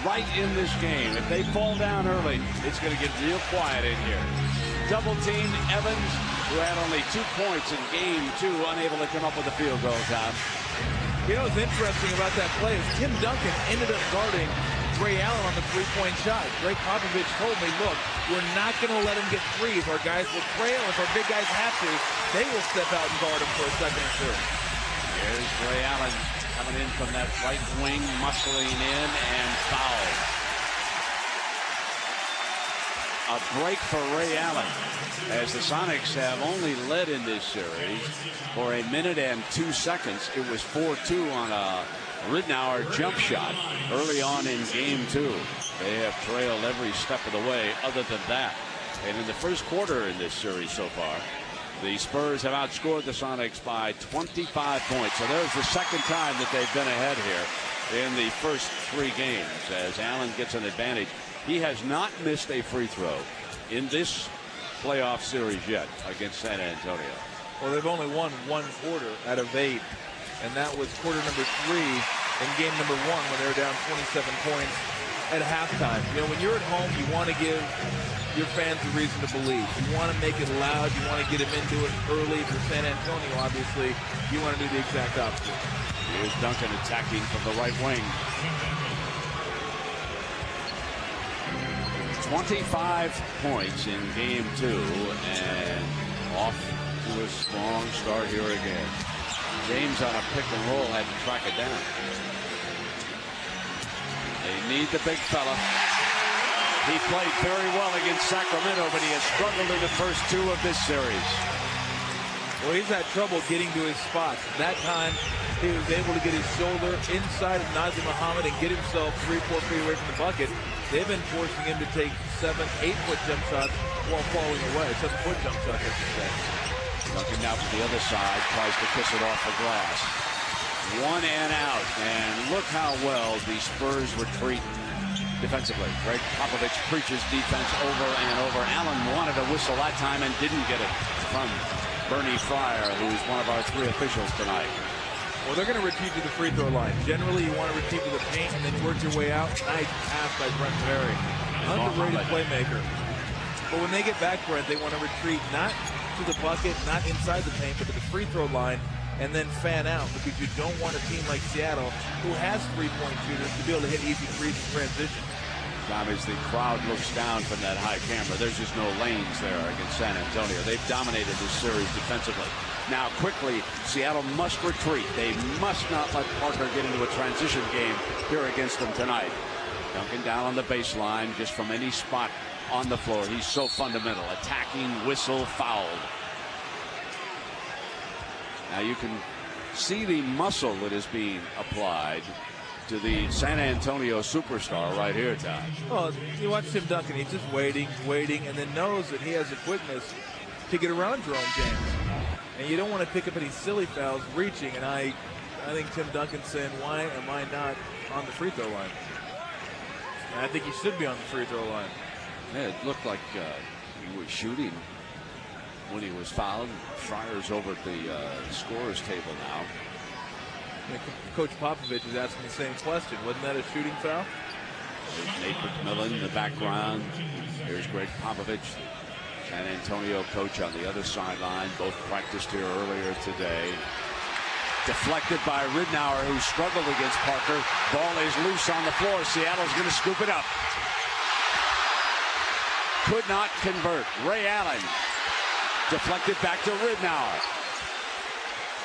right in this game. If they fall down early, it's going to get real quiet in here. Double teamed Evans, who had only 2 points in game 2, unable to come up with a field goal, Tom. You know what's interesting about that play is Tim Duncan ended up guarding Ray Allen on the three-point shot. Greg Popovich told me, look, we're not going to let him get threes. Our guys will trail. If our big guys have to, they will step out and guard him for a second or two. Here's Ray Allen coming in from that right wing, muscling in, and foul. A break for Ray Allen, as the Sonics have only led in this series for 1 minute and 2 seconds. It was 4-2 on a Ridnour jump shot early on in game 2. They have trailed every step of the way other than that. And in the first quarter in this series so far, the Spurs have outscored the Sonics by 25 points. So there's the second time that they've been ahead here in the first 3 games, as Allen gets an advantage. He has not missed a free throw in this playoff series yet against San Antonio. Well, they've only won 1 quarter out of 8, and that was quarter number 3 in game number 1 when they were down 27 points at halftime. You know, when you're at home, you want to give your fans a reason to believe. You want to make it loud. You want to get them into it early. For San Antonio, obviously, you want to do the exact opposite. Here's Duncan attacking from the right wing. 25 points in game 2, and off to a strong start here again. James on a pick and roll had to track it down. They need the big fella. He played very well against Sacramento, but he has struggled in the first 2 of this series. Well, he's had trouble getting to his spots. That time, he was able to get his shoulder inside of Nazir Muhammad and get himself 3-4 feet away from the bucket. They've been forcing him to take 7-, 8-foot jump shots while falling away. 7-foot jump shots, I should say. Duncan now to the other side, tries to kiss it off the glass. 1 and out, and look how well the Spurs retreat defensively. Greg Popovich preaches defense over and over. Allen wanted a whistle that time and didn't get it from Bernie Fryer, who's one of our 3 officials tonight. Well, they're going to retreat to the free throw line. Generally, you want to retreat to the paint and then work your way out. Nice pass by Brent Berry. Underrated playmaker. But when they get back, Brent, they want to retreat not to the bucket, not inside the paint, but to the free throw line and then fan out, because you don't want a team like Seattle, who has 3-point shooters, to be able to hit easy threes in transition. Tom, as the crowd looks down from that high camera, there's just no lanes there against San Antonio. They've dominated this series defensively. Now, quickly, Seattle must retreat. They must not let Parker get into a transition game here against them tonight. Duncan down on the baseline, just from any spot on the floor. He's so fundamental. Attacking, whistle, fouled. Now you can see the muscle that is being applied to the San Antonio superstar right here, Tom. Well, you watch Tim Duncan. He's just waiting, and then knows that he has the quickness to get around Jerome James. And you don't want to pick up any silly fouls reaching. And I think Tim Duncan's saying, why am I not on the free throw line? And I think he should be on the free throw line. Yeah, it looked like he was shooting when he was fouled. Fryer's over at the scorer's table now. Yeah, Coach Popovich is asking the same question. Wasn't that a shooting foul? There's Nate McMillan in the background. Here's Greg Popovich, San Antonio coach, on the other sideline. Both practiced here earlier today. Deflected by Ridnour, who struggled against Parker. Ball is loose on the floor. Seattle's going to scoop it up. Could not convert. Ray Allen deflected back to Ridnour.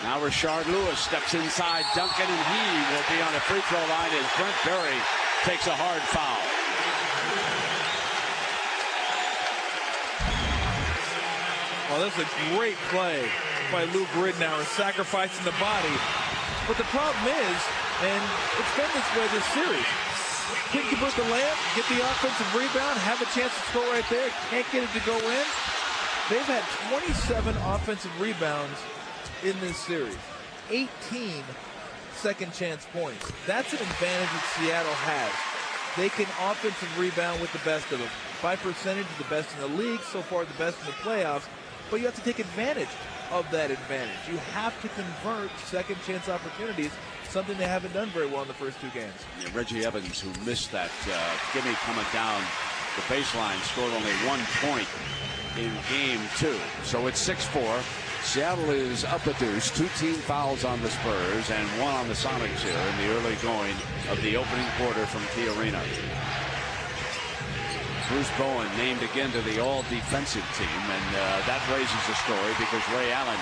Now Rashard Lewis steps inside Duncan, and he will be on the free throw line as Brent Berry takes a hard foul. Well, that's a great play by Luke Ridnour, sacrificing the body. But the problem is, and it's been this way this series, can't convert the layup, get the offensive rebound, have a chance to score right there, can't get it to go in. They've had 27 offensive rebounds in this series. 18 second chance points. That's an advantage that Seattle has. They can offensive rebound with the best of them. By percentage, the best in the league, so far the best in the playoffs. But you have to take advantage of that advantage. You have to convert second chance opportunities, something they haven't done very well in the first 2 games. Yeah, Reggie Evans, who missed that gimme coming down the baseline, scored only 1 point in game 2. So it's 6-4. Seattle is up a deuce. 2 team fouls on the Spurs and 1 on the Sonics here in the early going of the opening quarter from Key Arena. Bruce Bowen named again to the all-defensive team, and that raises a story because Ray Allen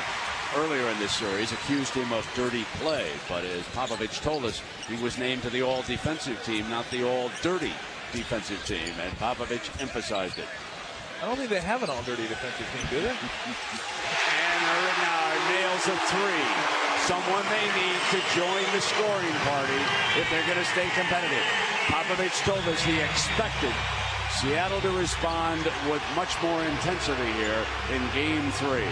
earlier in this series accused him of dirty play, but as Popovich told us, he was named to the all-defensive team, not the all-dirty defensive team, and Popovich emphasized it. I don't think they have an all-dirty defensive team, do they? And Ridnour nails a 3. Someone they need to join the scoring party if they're going to stay competitive. Popovich told us he expected Seattle to respond with much more intensity here in game 3.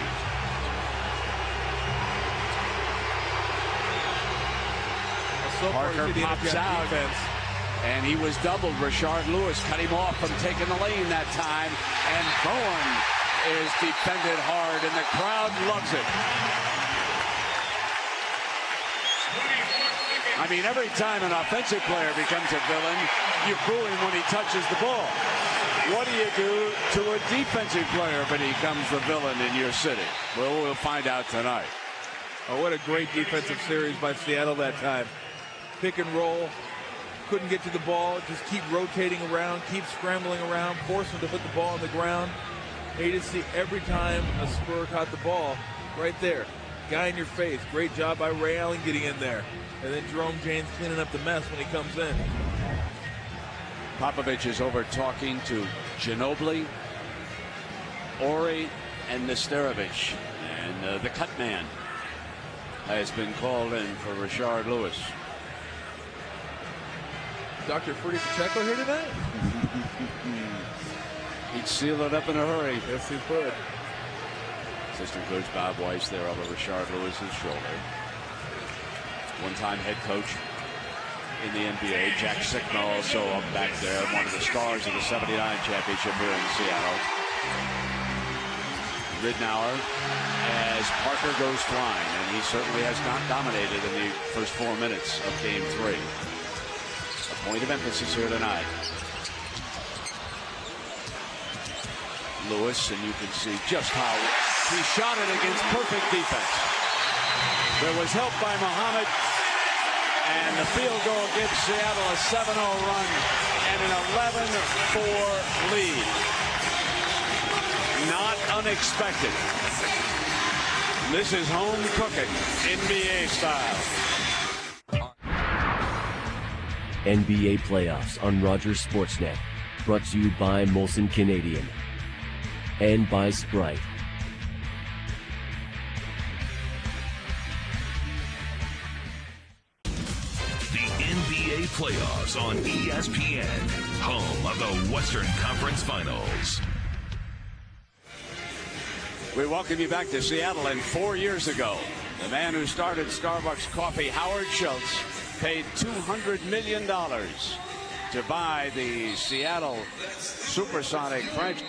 Parker pops out, and he was doubled. Rashard Lewis cut him off from taking the lane that time, and Bowen is defended hard, and the crowd loves it. I mean, every time an offensive player becomes a villain, you boo him when he touches the ball. What do you do to a defensive player when he becomes the villain in your city? Well, we'll find out tonight. Oh, what a great defensive series by Seattle that time. Pick and roll, couldn't get to the ball, just keep rotating around, keep scrambling around, force him to put the ball on the ground. And you just see every time a Spur caught the ball, right there, guy in your face. Great job by Ray Allen getting in there. And then Jerome James cleaning up the mess when he comes in. Popovich is over talking to Ginobili, Ori, and Nesterovic. And the cut man has been called in for Rashard Lewis. Dr. Freddie Pacheco here tonight? He'd seal it up in a hurry. Yes, he would. Assistant coach Bob Weiss there over Rashard Lewis's shoulder. One-time head coach in the NBA. Jack Sikma also up back there, one of the stars of the '79 championship here in Seattle. Ridnour as Parker goes flying, and he certainly has not dominated in the first 4 minutes of game 3. A point of emphasis here tonight. Lewis, and you can see just how he shot it against perfect defense. There was help by Muhammad, and the field goal gives Seattle a 7-0 run and an 11-4 lead. Not unexpected. This is home cooking, NBA style. NBA playoffs on Rogers Sportsnet. Brought to you by Molson Canadian and by Sprite. The NBA playoffs on ESPN, home of the Western Conference Finals. We welcome you back to Seattle. And 4 years ago, the man who started Starbucks Coffee, Howard Schultz, paid $200 million to buy the Seattle Supersonic franchise.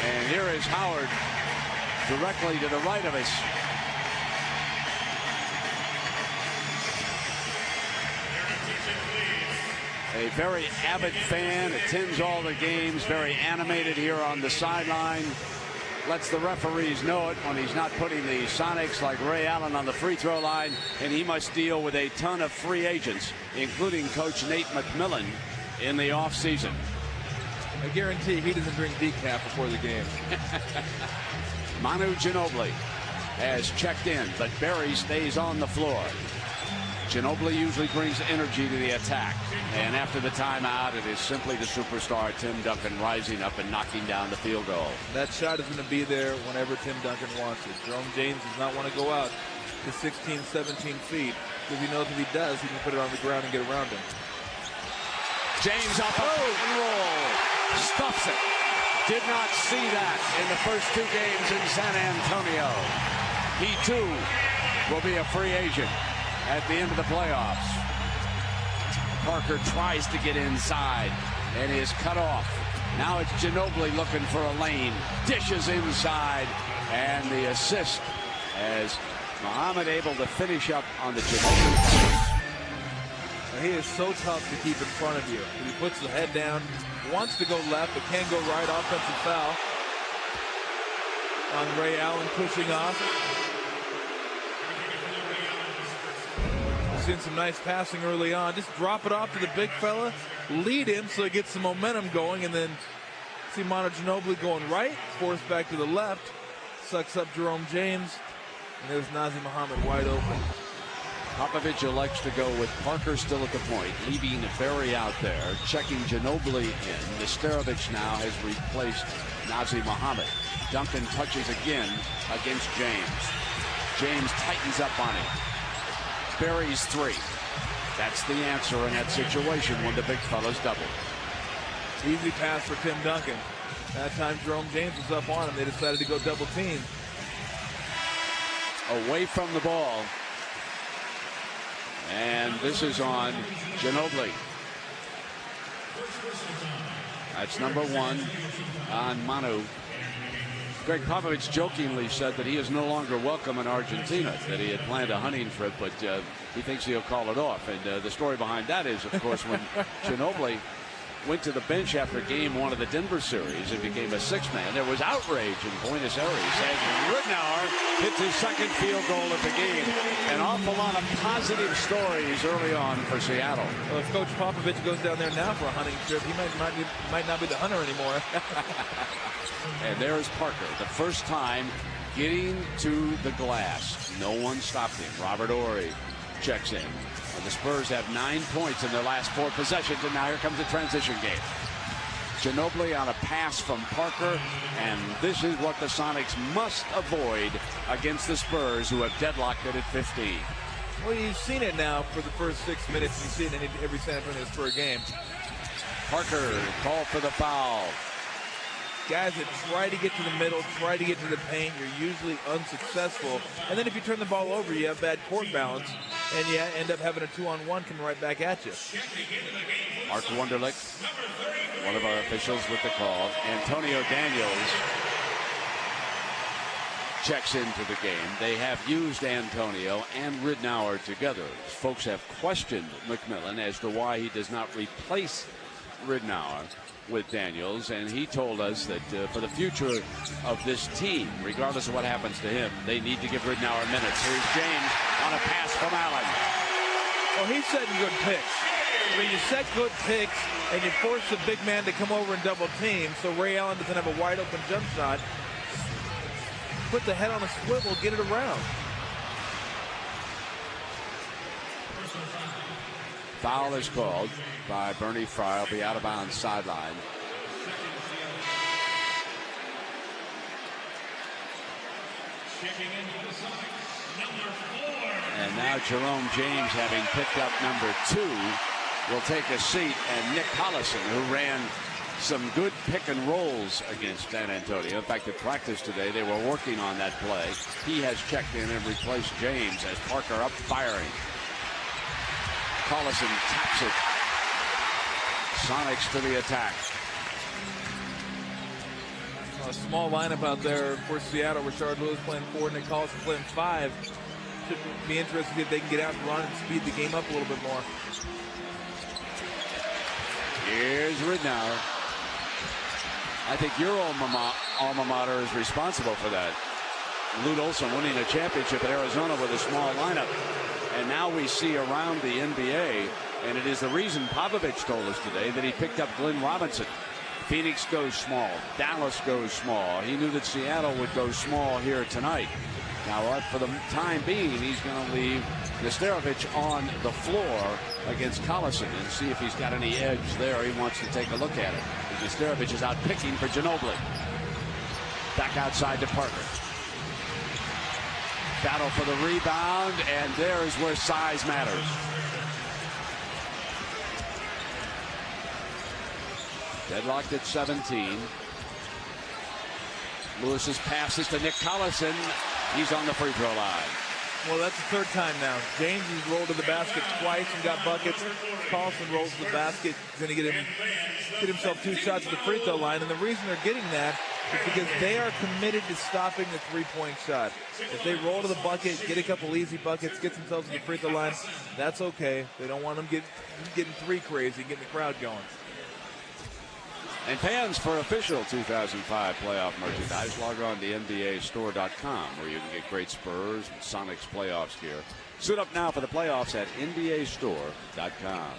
And here is Howard directly to the right of us. A very avid fan, attends all the games, very animated here on the sideline. Lets the referees know it when he's not putting the Sonics like Ray Allen on the free throw line, and he must deal with a ton of free agents, including Coach Nate McMillan in the offseason. I guarantee he doesn't drink decaf before the game. Manu Ginobili has checked in, but Barry stays on the floor. Ginobili usually brings energy to the attack, and after the timeout, it is simply the superstar Tim Duncan rising up and knocking down the field goal. That shot is going to be there whenever Tim Duncan wants it. Jerome James does not want to go out to 16, 17 feet because he knows if he does, he can put it on the ground and get around him. James up and roll, stuffs it. Did not see that in the first 2 games in San Antonio. He too will be a free agent at the end of the playoffs. Parker tries to get inside and is cut off. Now it's Ginobili looking for a lane. Dishes inside. And the assist as Muhammad able to finish up on the Ginobili pass. He is so tough to keep in front of you. He puts the head down, wants to go left, but can go right. Offensive foul on Ray Allen pushing off. We've seen some nice passing early on. Just drop it off to the big fella, lead him so he gets some momentum going, and then see Manu Ginobili going right, forced back to the left, sucks up Jerome James, and there's Nazr Muhammad wide open. Popovich elects to go with Parker still at the point, leaving Berry out there, checking Ginobili in. Nesterovic now has replaced Nazr Muhammad. Duncan touches again against James. James tightens up on him. Berry's three. That's the answer in that situation when the big fella's double. Easy pass for Tim Duncan. That time Jerome James was up on him. They decided to go double team. Away from the ball. And this is on Ginobili. That's number one on Manu. Greg Popovich jokingly said that he is no longer welcome in Argentina, that he had planned a hunting trip, but he thinks he'll call it off. And the story behind that is, of course, when Ginobili went to the bench after game one of the Denver series and became a six-man, there was outrage in Buenos Aires as Ridnour hits his second field goal of the game. An awful lot of positive stories early on for Seattle. Well, if Coach Popovich goes down there now for a hunting trip, he might not be the hunter anymore. And there is Parker, the first time getting to the glass. No one stopped him. Robert Horry checks in. And the Spurs have 9 points in their last 4 possessions, and now here comes the transition game. Ginobili on a pass from Parker, and this is what the Sonics must avoid against the Spurs, who have deadlocked it at 15. Well, you've seen it now for the first 6 minutes. You see it in every San Antonio Spurs game. Parker called for the foul. Guys that try to get to the middle, try to get to the paint, you're usually unsuccessul. And then if you turn the ball over, you have bad court balance, and you end up having a 2-on-1 coming right back at you. Mark Wunderlich, one of our officials with the call. Antonio Daniels checks into the game. They have used Antonio and Ridnour together. Folks have questioned McMillan as to why he does not replace Ridnour with Daniels, and he told us that for the future of this team, regardless of what happens to him, they need to give Ridnour minutes. Here's James on a pass from Allen. Well, he's setting good picks. I mean, you set good picks, and you force the big man to come over and double team, so Ray Allen doesn't have a wide open jump shot. Put the head on a swivel, get it around. Foul is called by Bernie Fry. Will be out of bounds sideline. And now Jerome James, having picked up number 2, will take a seat. And Nick Collison, who ran some good pick and rolls against San Antonio. In fact, at practice today, they were working on that play. He has checked in and replaced James as Parker up firing. Collison taps it. Sonics to the attack. A small lineup out there for Seattle. Rashard Lewis playing 4, Nick Collison playing 5. Should be interesting if they can get out and run and speed the game up a little bit more. Here's Ridnour. I think your alma mater is responsible for that. Lute Olson winning a championship at Arizona with a small lineup. And now we see around the NBA, and it is the reason Popovich told us today that he picked up Glenn Robinson. Phoenix goes small. Dallas goes small. He knew that Seattle would go small here tonight. Now, for the time being, he's going to leave Nesterovic on the floor against Collison and see if he's got any edge there. He wants to take a look at it. Nesterovic is out picking for Ginobili. Back outside to Parker. Battle for the rebound, and there is where size matters. Deadlocked at 17. Lewis's pass is to Nick Collison. He's on the free throw line. Well, that's the third time now. James has rolled to the basket twice and got buckets. Carlson rolls to the basket. He's going to get himself 2 shots at the free throw line. And the reason they're getting that is because they are committed to stopping the three-point shot. If they roll to the bucket, get a couple easy buckets, get themselves to the free throw line, that's okay. They don't want them getting three crazy, getting the crowd going. And fans, for official 2005 playoff merchandise, log on to NBAstore.com, where you can get great Spurs and Sonics playoffs gear. Suit up now for the playoffs at NBAstore.com.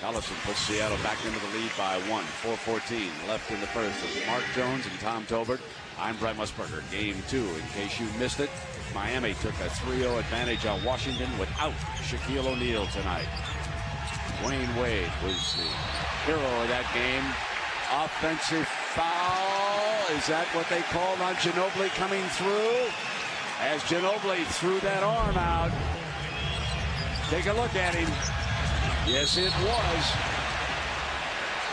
Collison puts Seattle back into the lead by 1, 4:14 left in the first. With Mark Jones and Tom Tolbert, I'm Brett Musburger. Game 2, in case you missed it, Miami took a 3-0 advantage on Washington without Shaquille O'Neal tonight. Dwayne Wade was the hero of that game. Offensive foul. Is that what they called on Ginobili coming through? As Ginobili threw that arm out. Take a look at him. Yes, it was.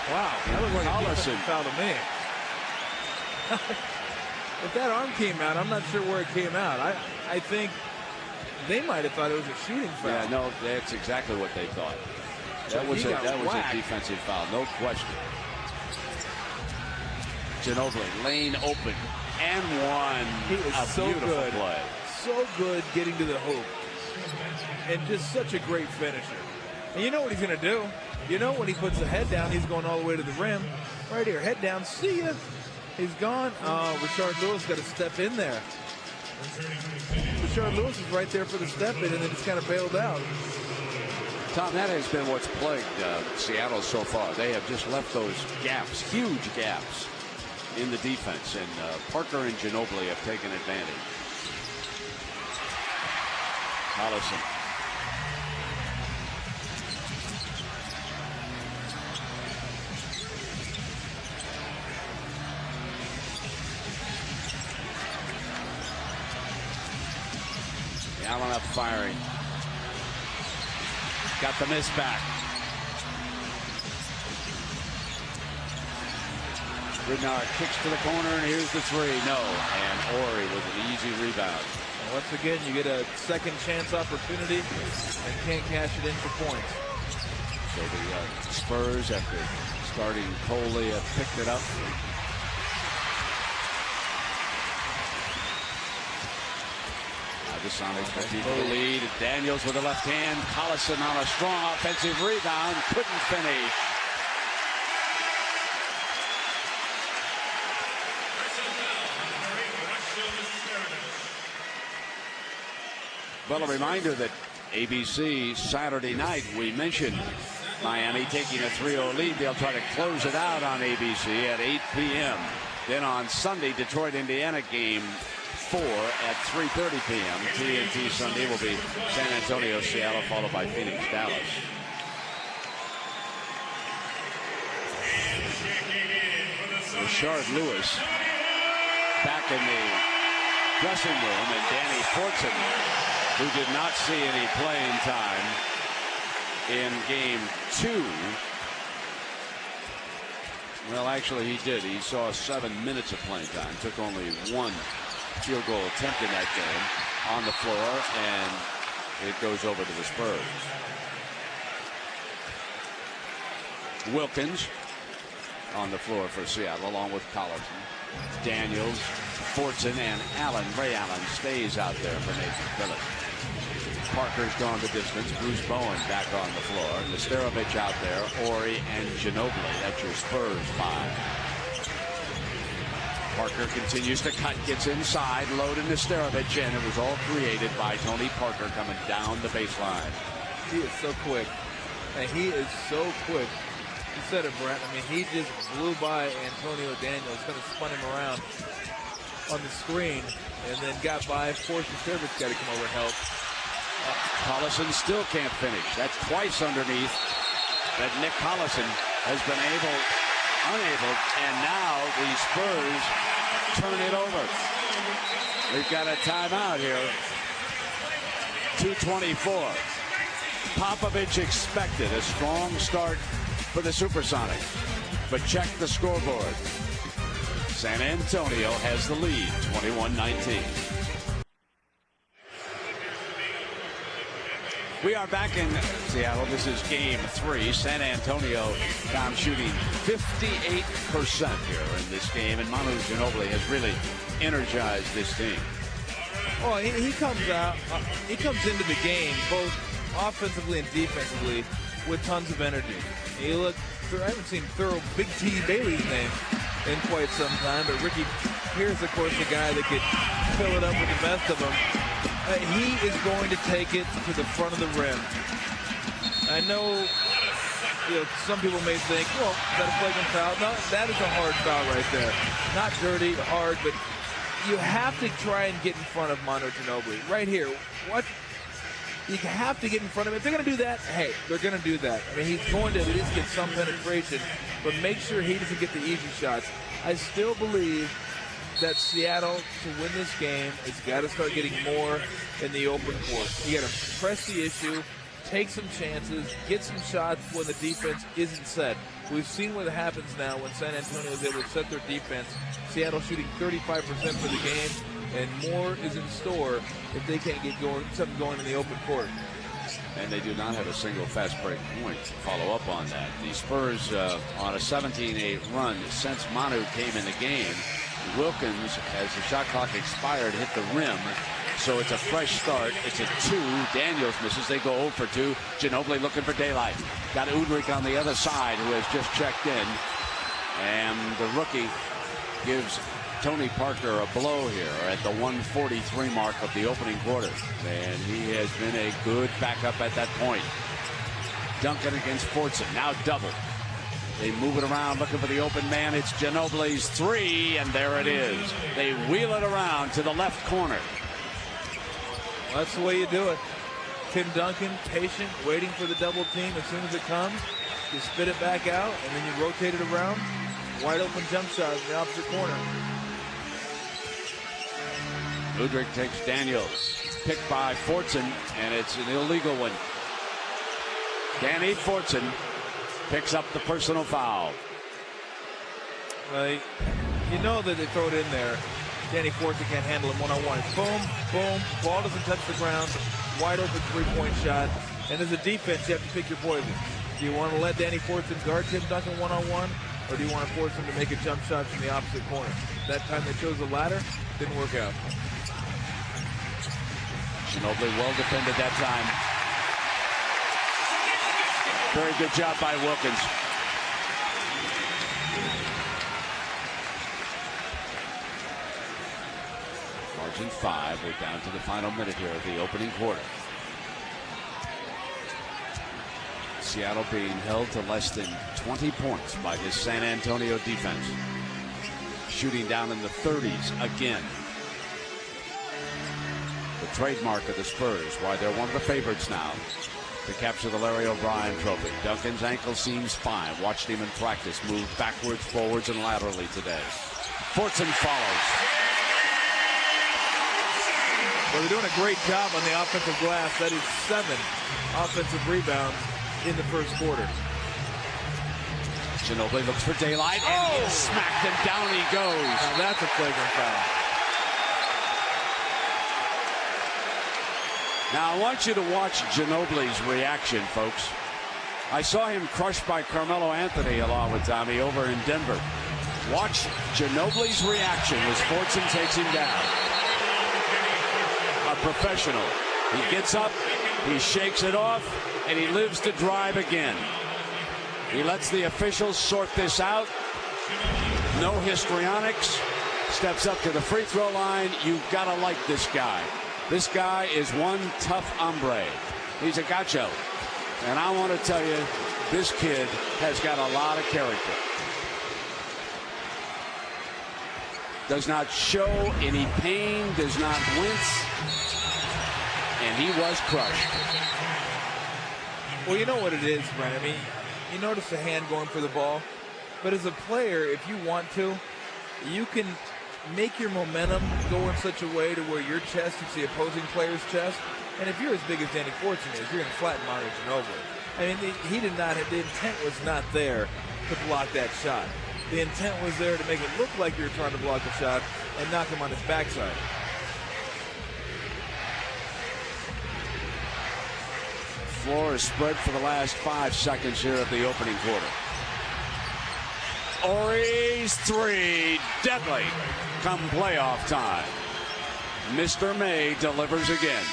Wow, that looked like a defensive foul to me. If that arm came out, I'm not sure where it came out. I think they might have thought it was a shooting foul. Yeah, no, that's exactly what they thought. That was a defensive foul, no question. Ginobili, lane open, and one. He was a so beautiful good. Play. So good getting to the hoop. And just such a great finisher. And you know what he's going to do. You know when he puts the head down, he's going all the way to the rim. Right here, head down, see ya. He's gone. Oh, Rashard Lewis got to step in there. Rashard Lewis is right there for the step in, and then it's kind of bailed out. Tom, that has been what's plagued Seattle so far. They have just left those gaps, huge gaps, in the defense, and Parker and Ginobili have taken advantage. Collison. Allen up firing. Got the miss back. Ridnour kicks to the corner, and here's the three. No. And Horry with an easy rebound. And once again, you get a second chance opportunity and can't cash it in for points. So the Spurs, after starting coldly, have picked it up. The Sonics keep the lead. Daniels with the left hand. Collison on a strong offensive rebound. Couldn't finish. Well, a reminder that ABC Saturday night, we mentioned Miami taking a 3-0 lead. They'll try to close it out on ABC at 8 p.m. Then on Sunday, Detroit, Indiana game 4 at 3:30 p.m. TNT Sunday will be San Antonio, Seattle, followed by Phoenix, Dallas. Rashard Lewis back in the dressing room, and Danny Fortson, who did not see any playing time in game 2. Well, actually, he did. He saw 7 minutes of playing time. Took only 1 field goal attempt in that game on the floor, and it goes over to the Spurs. Wilkins on the floor for Seattle, along with Collison. Daniels, Fortson, and Allen. Ray Allen stays out there for Nathan Phillips. Parker's gone the distance. Bruce Bowen back on the floor. Nesterovic out there. Horry and Ginobili. That's your Spurs 5. Parker continues to cut, gets inside, low to Nesterovic, and it was all created by Tony Parker coming down the baseline. He is so quick. And he is so quick. You said it, Brent. I mean, he just blew by Antonio Daniels, kind of spun him around on the screen, and then got by, forced Nesterovic got to come over and help. Collison still can't finish. That's twice underneath that Nick Collison has been unable, and now the Spurs turn it over. We've got a timeout here. 2:24. Popovich expected a strong start for the Supersonics, but check the scoreboard. San Antonio has the lead, 21-19. We are back in Seattle. This is game 3. San Antonio down shooting 58% here in this game, and Manu Ginobili has really energized this team. Oh, he comes out. He comes into the game both offensively and defensively with tons of energy. You look. I haven't seen thorough Big T Bailey's name in quite some time, but Ricky here's of course the guy that could fill it up with the best of them. He is going to take it to the front of the rim. I know, some people may think, well, is that a flagrant foul? No, that is a hard foul right there. Not dirty, hard, but you have to try and get in front of Manu Ginobili. Right here. You have to get in front of him. If they're going to do that, hey, they're going to do that. I mean, he's going to at least get some penetration, but make sure he doesn't get the easy shots. I still believe that Seattle, to win this game, has got to start getting more in the open court. You got to press the issue, take some chances, get some shots when the defense isn't set. We've seen what happens now when San Antonio is able to set their defense. Seattle shooting 35% for the game, and more is in store if they can't get something going in the open court. And they do not have a single fast break point to follow up on that. The Spurs on a 17-8 run since Manu came in the game. Wilkins, as the shot clock expired, hit the rim. So it's a fresh start. It's a 2. Daniels misses. They go 0 for 2. Ginobili looking for daylight. Got Udrich on the other side, who has just checked in. And the rookie gives Tony Parker a blow here at the 1:43 mark of the opening quarter. And he has been a good backup at that point. Duncan against Fortson. Now double. They move it around looking for the open man. It's Ginobili's 3, and there it is. They wheel it around to the left corner. Well, that's the way you do it. Tim Duncan, patient, waiting for the double team. As soon as it comes, you spit it back out, and then you rotate it around. Wide open jump shot in the opposite corner. Udrich takes Daniels. Picked by Fortson, and it's an illegal one. Danny Fortson picks up the personal foul. You know that they throw it in there. Danny Fortson can't handle him one-on-one. Boom, boom, ball doesn't touch the ground. Wide open three-point shot. And as a defense, you have to pick your poison. Do you want to let Danny Fortson guard Tim Duncan one-on-one, or do you want to force him to make a jump shot from the opposite corner? That time they chose the latter, didn't work out. Ginobili well defended that time. Very good job by Wilkins. Margin 5. We're down to the final minute here of the opening quarter. Seattle being held to less than 20 points by this San Antonio defense. Shooting down in the 30s again. The trademark of the Spurs, why they're one of the favorites now to capture the Larry O'Brien trophy. Duncan's ankle seems fine. Watched him in practice move backwards, forwards, and laterally today. Fortson follows. Well, they're doing a great job on the offensive glass. That is 7 offensive rebounds in the first quarter. Ginobili looks for daylight, and he smacked him. Down he goes. Now that's a flagrant foul. Now I want you to watch Ginobili's reaction, folks. I saw him crushed by Carmelo Anthony along with Tommy over in Denver. Watch Ginobili's reaction as Fortson takes him down. A professional. He gets up, he shakes it off, and he lives to drive again. He lets the officials sort this out. No histrionics. Steps up to the free throw line. You've got to like this guy. This guy is one tough hombre. He's a gacho. And I want to tell you, this kid has got a lot of character. Does not show any pain, does not wince. And he was crushed. Well, you know what it is, Brent. I mean, you notice the hand going for the ball. But as a player, if you want to, you can make your momentum go in such a way to where your chest hits the opposing player's chest. And if you're as big as Danny Fortson is, you're going to flatten Manu Ginobili. I mean, he did not. The intent was not there to block that shot. The intent was there to make it look like you were trying to block the shot and knock him on his backside. floor is spread for the last 5 seconds here of the opening quarter. Ori's three, deadly, come playoff time. Mr. May delivers again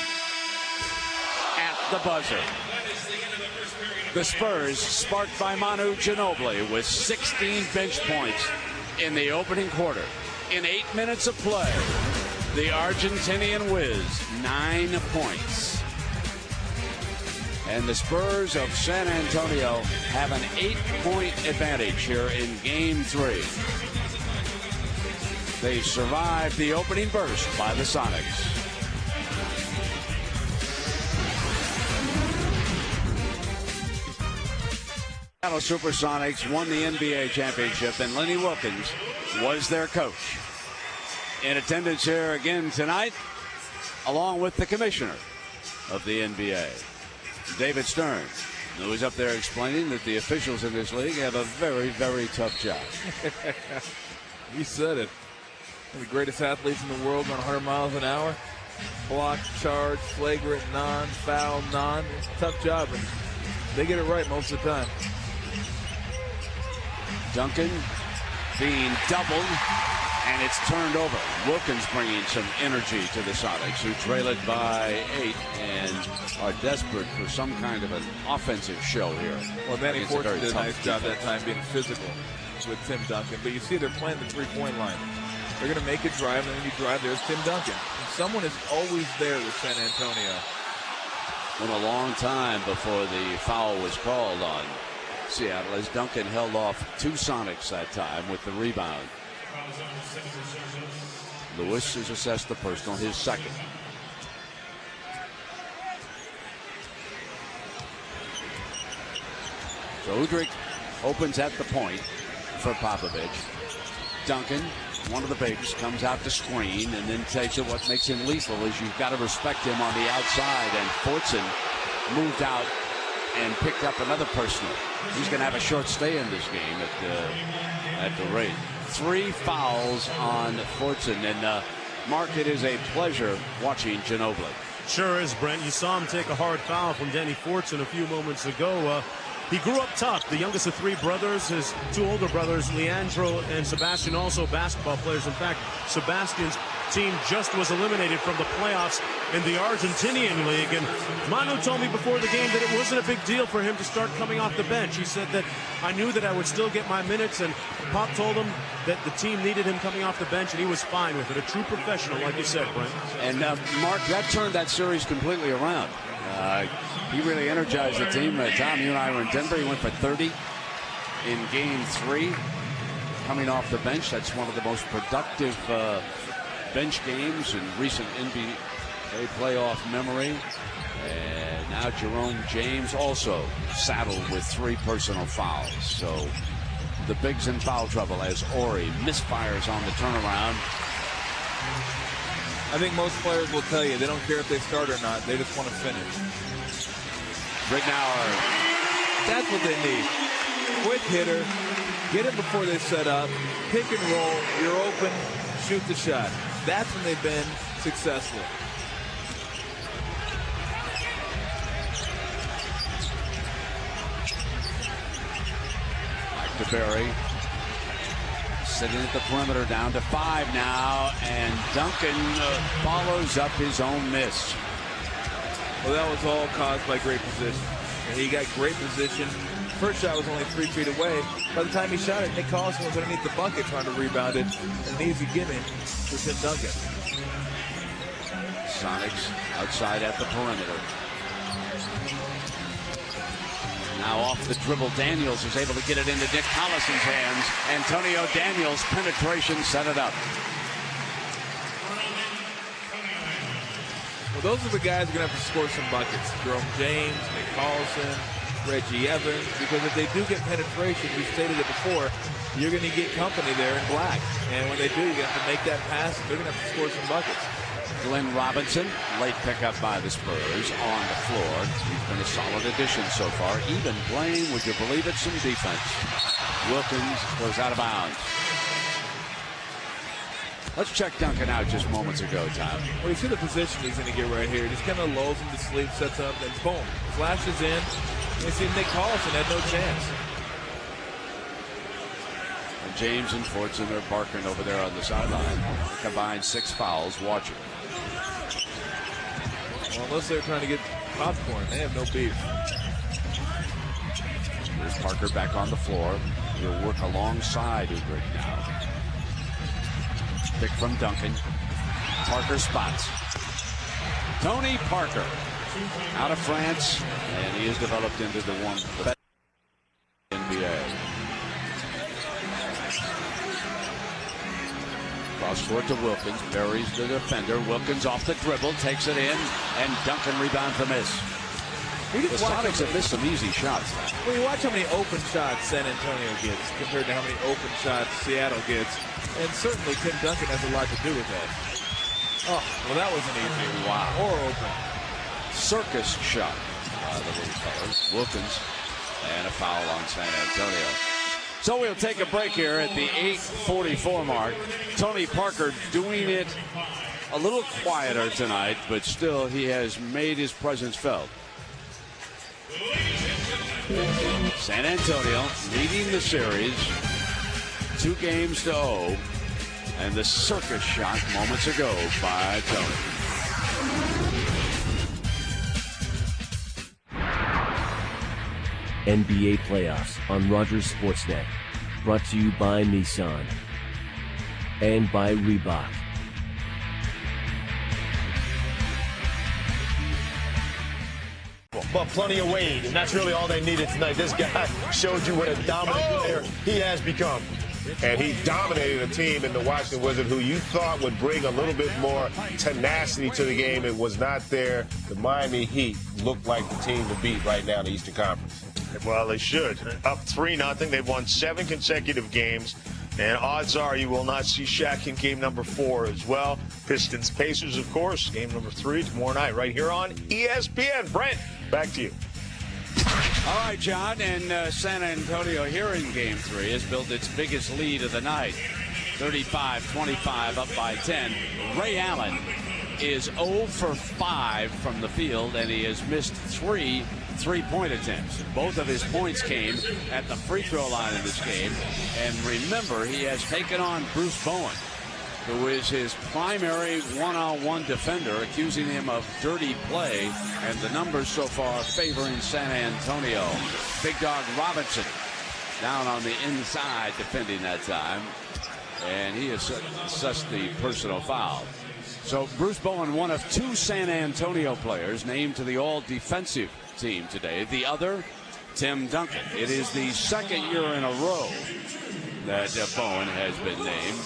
at the buzzer. The Spurs, sparked by Manu Ginobili, with 16 bench points in the opening quarter. In 8 minutes of play, the Argentinian whiz, 9 points. And the Spurs of San Antonio have an 8-point advantage here in Game 3. They survived the opening burst by the Sonics. Seattle Supersonics won the NBA championship, and Lenny Wilkins was their coach. In attendance here again tonight, along with the commissioner of the NBA, David Stern, who was up there explaining that the officials in this league have a very, very tough job. He said it. The greatest athletes in the world on 100 miles an hour. Block, charge, flagrant, non, foul, non. It's a tough job, and they get it right most of the time. Duncan being doubled, and it's turned over. Wilkins bringing some energy to the Sonics, who trail it by 8 and are desperate for some kind of an offensive show here. Well, Danny Fortune did a nice job that time being physical with Tim Duncan. But you see they're playing the three-point line. They're going to make a drive, and then you drive, there's Tim Duncan. And someone is always there with San Antonio. Went a long time before the foul was called on Seattle, as Duncan held off 2 Sonics that time with the rebound. Lewis is assessed the personal, his second. So Udrih opens at the point for Popovich. Duncan, one of the bigs, comes out to screen and then takes it. What makes him lethal is you've got to respect him on the outside, and Fortson moved out and picked up another personal. He's going to have a short stay in this game at the rate. 3 fouls on Fortson, and Mark, it is a pleasure watching Ginobili. Sure is, Brent. You saw him take a hard foul from Danny Fortson a few moments ago. He grew up tough. The youngest of 3 brothers, his 2 older brothers, Leandro and Sebastian, also basketball players. In fact, Sebastian's team just was eliminated from the playoffs in the Argentinian League. And Manu told me before the game that it wasn't a big deal for him to start coming off the bench. He said that I knew that I would still get my minutes, and Pop told him that the team needed him coming off the bench, and he was fine with it. A true professional, like you said, Brent. And Mark, that turned that series completely around. He really energized the team. Tom, you and I were in Denver. He went for 30 in Game 3, coming off the bench. That's one of the most productive bench games in recent NBA playoff memory. And now Jerome James also saddled with 3 personal fouls. So the bigs in foul trouble as Ori misfires on the turnaround. I think most players will tell you they don't care if they start or not. They just want to finish. Rignauer. That's what they need. Quick hitter. Get it before they set up. Pick and roll. You're open. Shoot the shot. That's when they've been successful. Back to Barry. Sitting at the perimeter, down to 5 now, and Duncan follows up his own miss. Well, that was all caused by great position. And he got great position. First shot was only 3 feet away. By the time he shot it, Nick Collison was underneath the bucket trying to rebound it. An easy gimme for Tim Duncan. Sonics outside at the perimeter. Now off the dribble, Daniels is able to get it into Nick Collison's hands. Antonio Daniels' penetration set it up. Well, those are the guys who are going to have to score some buckets. Jerome James, Nick Collison, Reggie Evans. Because if they do get penetration, we stated it before, you're going to get company there in black. And when they do, you're going to have to make that pass. They're going to have to score some buckets. Glenn Robinson, late pickup by the Spurs on the floor. He's been a solid addition so far. Even playing, would you believe it, some defense. Wilkins goes out of bounds. Let's check Duncan out just moments ago, Tom. Well, you see the position he's going to get right here. Just kind of lulls him to sleep, sets up, and boom, flashes in. You see Nick Collison had no chance. And James and Fortson are barking over there on the sideline. Combined 6 fouls. Watching. Well, unless they're trying to get popcorn, they have no beef. There's Parker back on the floor. He'll work alongside Ubrick now. Pick from Duncan. Parker spots. Tony Parker out of France, and he is developed into the best NBA. Cross court to Wilkins, buries the defender. Wilkins off the dribble, takes it in, and Duncan rebound for miss. The Sonics have missed some easy shots. Well, you watch how many open shots San Antonio gets compared to how many open shots Seattle gets, and certainly Tim Duncan has a lot to do with that. Oh, well, that wasn't easy. Wow. Or open. Circus shot by the little fellas. Wilkins, and a foul on San Antonio. So we'll take a break here at the 8:44 mark. Tony Parker doing it a little quieter tonight, but still he has made his presence felt. San Antonio leading the series 2-0, and the circus shot moments ago by Tony. NBA playoffs on Rogers Sportsnet. Brought to you by Nissan and by Reebok. But plenty of Wade, and that's really all they needed tonight. This guy showed you what a dominant player he has become. And he dominated a team in the Washington Wizards who you thought would bring a little bit more tenacity to the game. It was not there. The Miami Heat looked like the team to beat right now in the Eastern Conference. Well, they should. Up 3-0. They've won 7 consecutive games. And odds are you will not see Shaq in game number 4 as well. Pistons Pacers, of course. Game number 3 tomorrow night right here on ESPN. Brent, back to you. All right, John, and San Antonio here in Game 3 has built its biggest lead of the night. 35-25, up by 10. Ray Allen is 0 for 5 from the field, and he has missed 3 three-point attempts. Both of his points came at the free throw line in this game. And remember, he has taken on Bruce Bowen, who is his primary one-on-one defender, accusing him of dirty play, and the numbers so far favoring San Antonio. Big Dog Robinson down on the inside defending that time, and he has sussed the personal foul. So Bruce Bowen, one of 2 San Antonio players named to the all-defensive team today. The other, Tim Duncan. It is the second year in a row that Bowen has been named.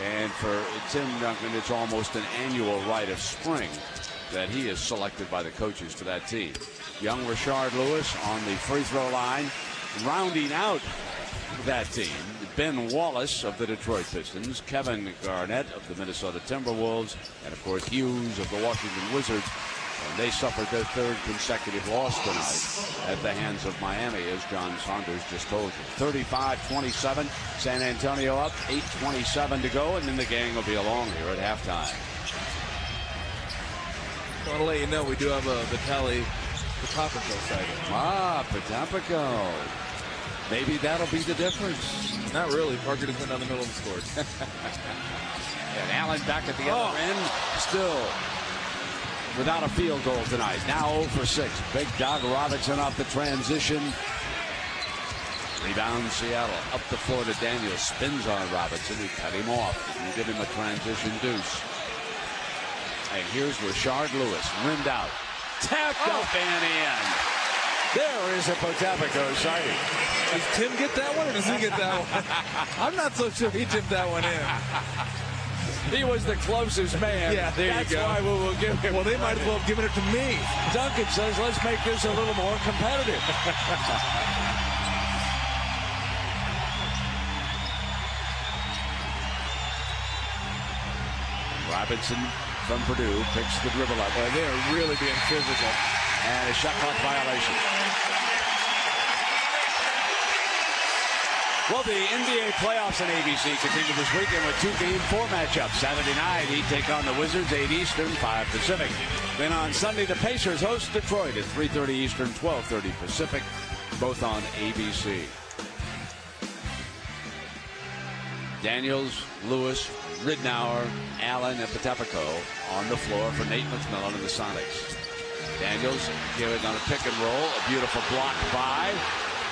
And for Tim Duncan, it's almost an annual rite of spring that he is selected by the coaches to that team. Young Rashard Lewis on the free throw line. Rounding out that team, Ben Wallace of the Detroit Pistons, Kevin Garnett of the Minnesota Timberwolves, and of course Hughes of the Washington Wizards. And they suffered their 3rd consecutive loss tonight at the hands of Miami, as John Saunders just told you. 35-27, San Antonio up, 8:27 to go, and then the gang will be along here at halftime. I want to let you know we do have a Vitaly Potapico sighting. Potapico. Maybe that'll be the difference. Not really. Parker just went down the middle of the court. And Allen back at the other end, still without a field goal tonight. Now 0 for 6. Big Dog Robinson off the transition. Rebound Seattle. Up the floor to Daniels. Spins on Robinson. He cut him off. Didn't give him a transition deuce. And here's Rashard Lewis. Rimmed out. Tapped up and in. There is a Potapico sighting. Does Tim get that one or does he get that one? I'm not so sure he tipped that one in. He was the closest man. Yeah, there That's you go. why we will give him. Well, they might as well have given it to me. Duncan says, let's make this a little more competitive. Robinson from Purdue picks the dribble up. They are really being physical. And a shot clock violation. Well, the NBA playoffs on ABC continue this weekend with 2-game 4 matchups. Saturday night, Heat take on the Wizards, 8 Eastern, 5 Pacific. Then on Sunday, the Pacers host Detroit at 3:30 Eastern, 12:30 Pacific, both on ABC. Daniels, Lewis, Ridnour, Allen, and Potapico on the floor for Nate McMillan and the Sonics. Daniels giving on a pick and roll, a beautiful block by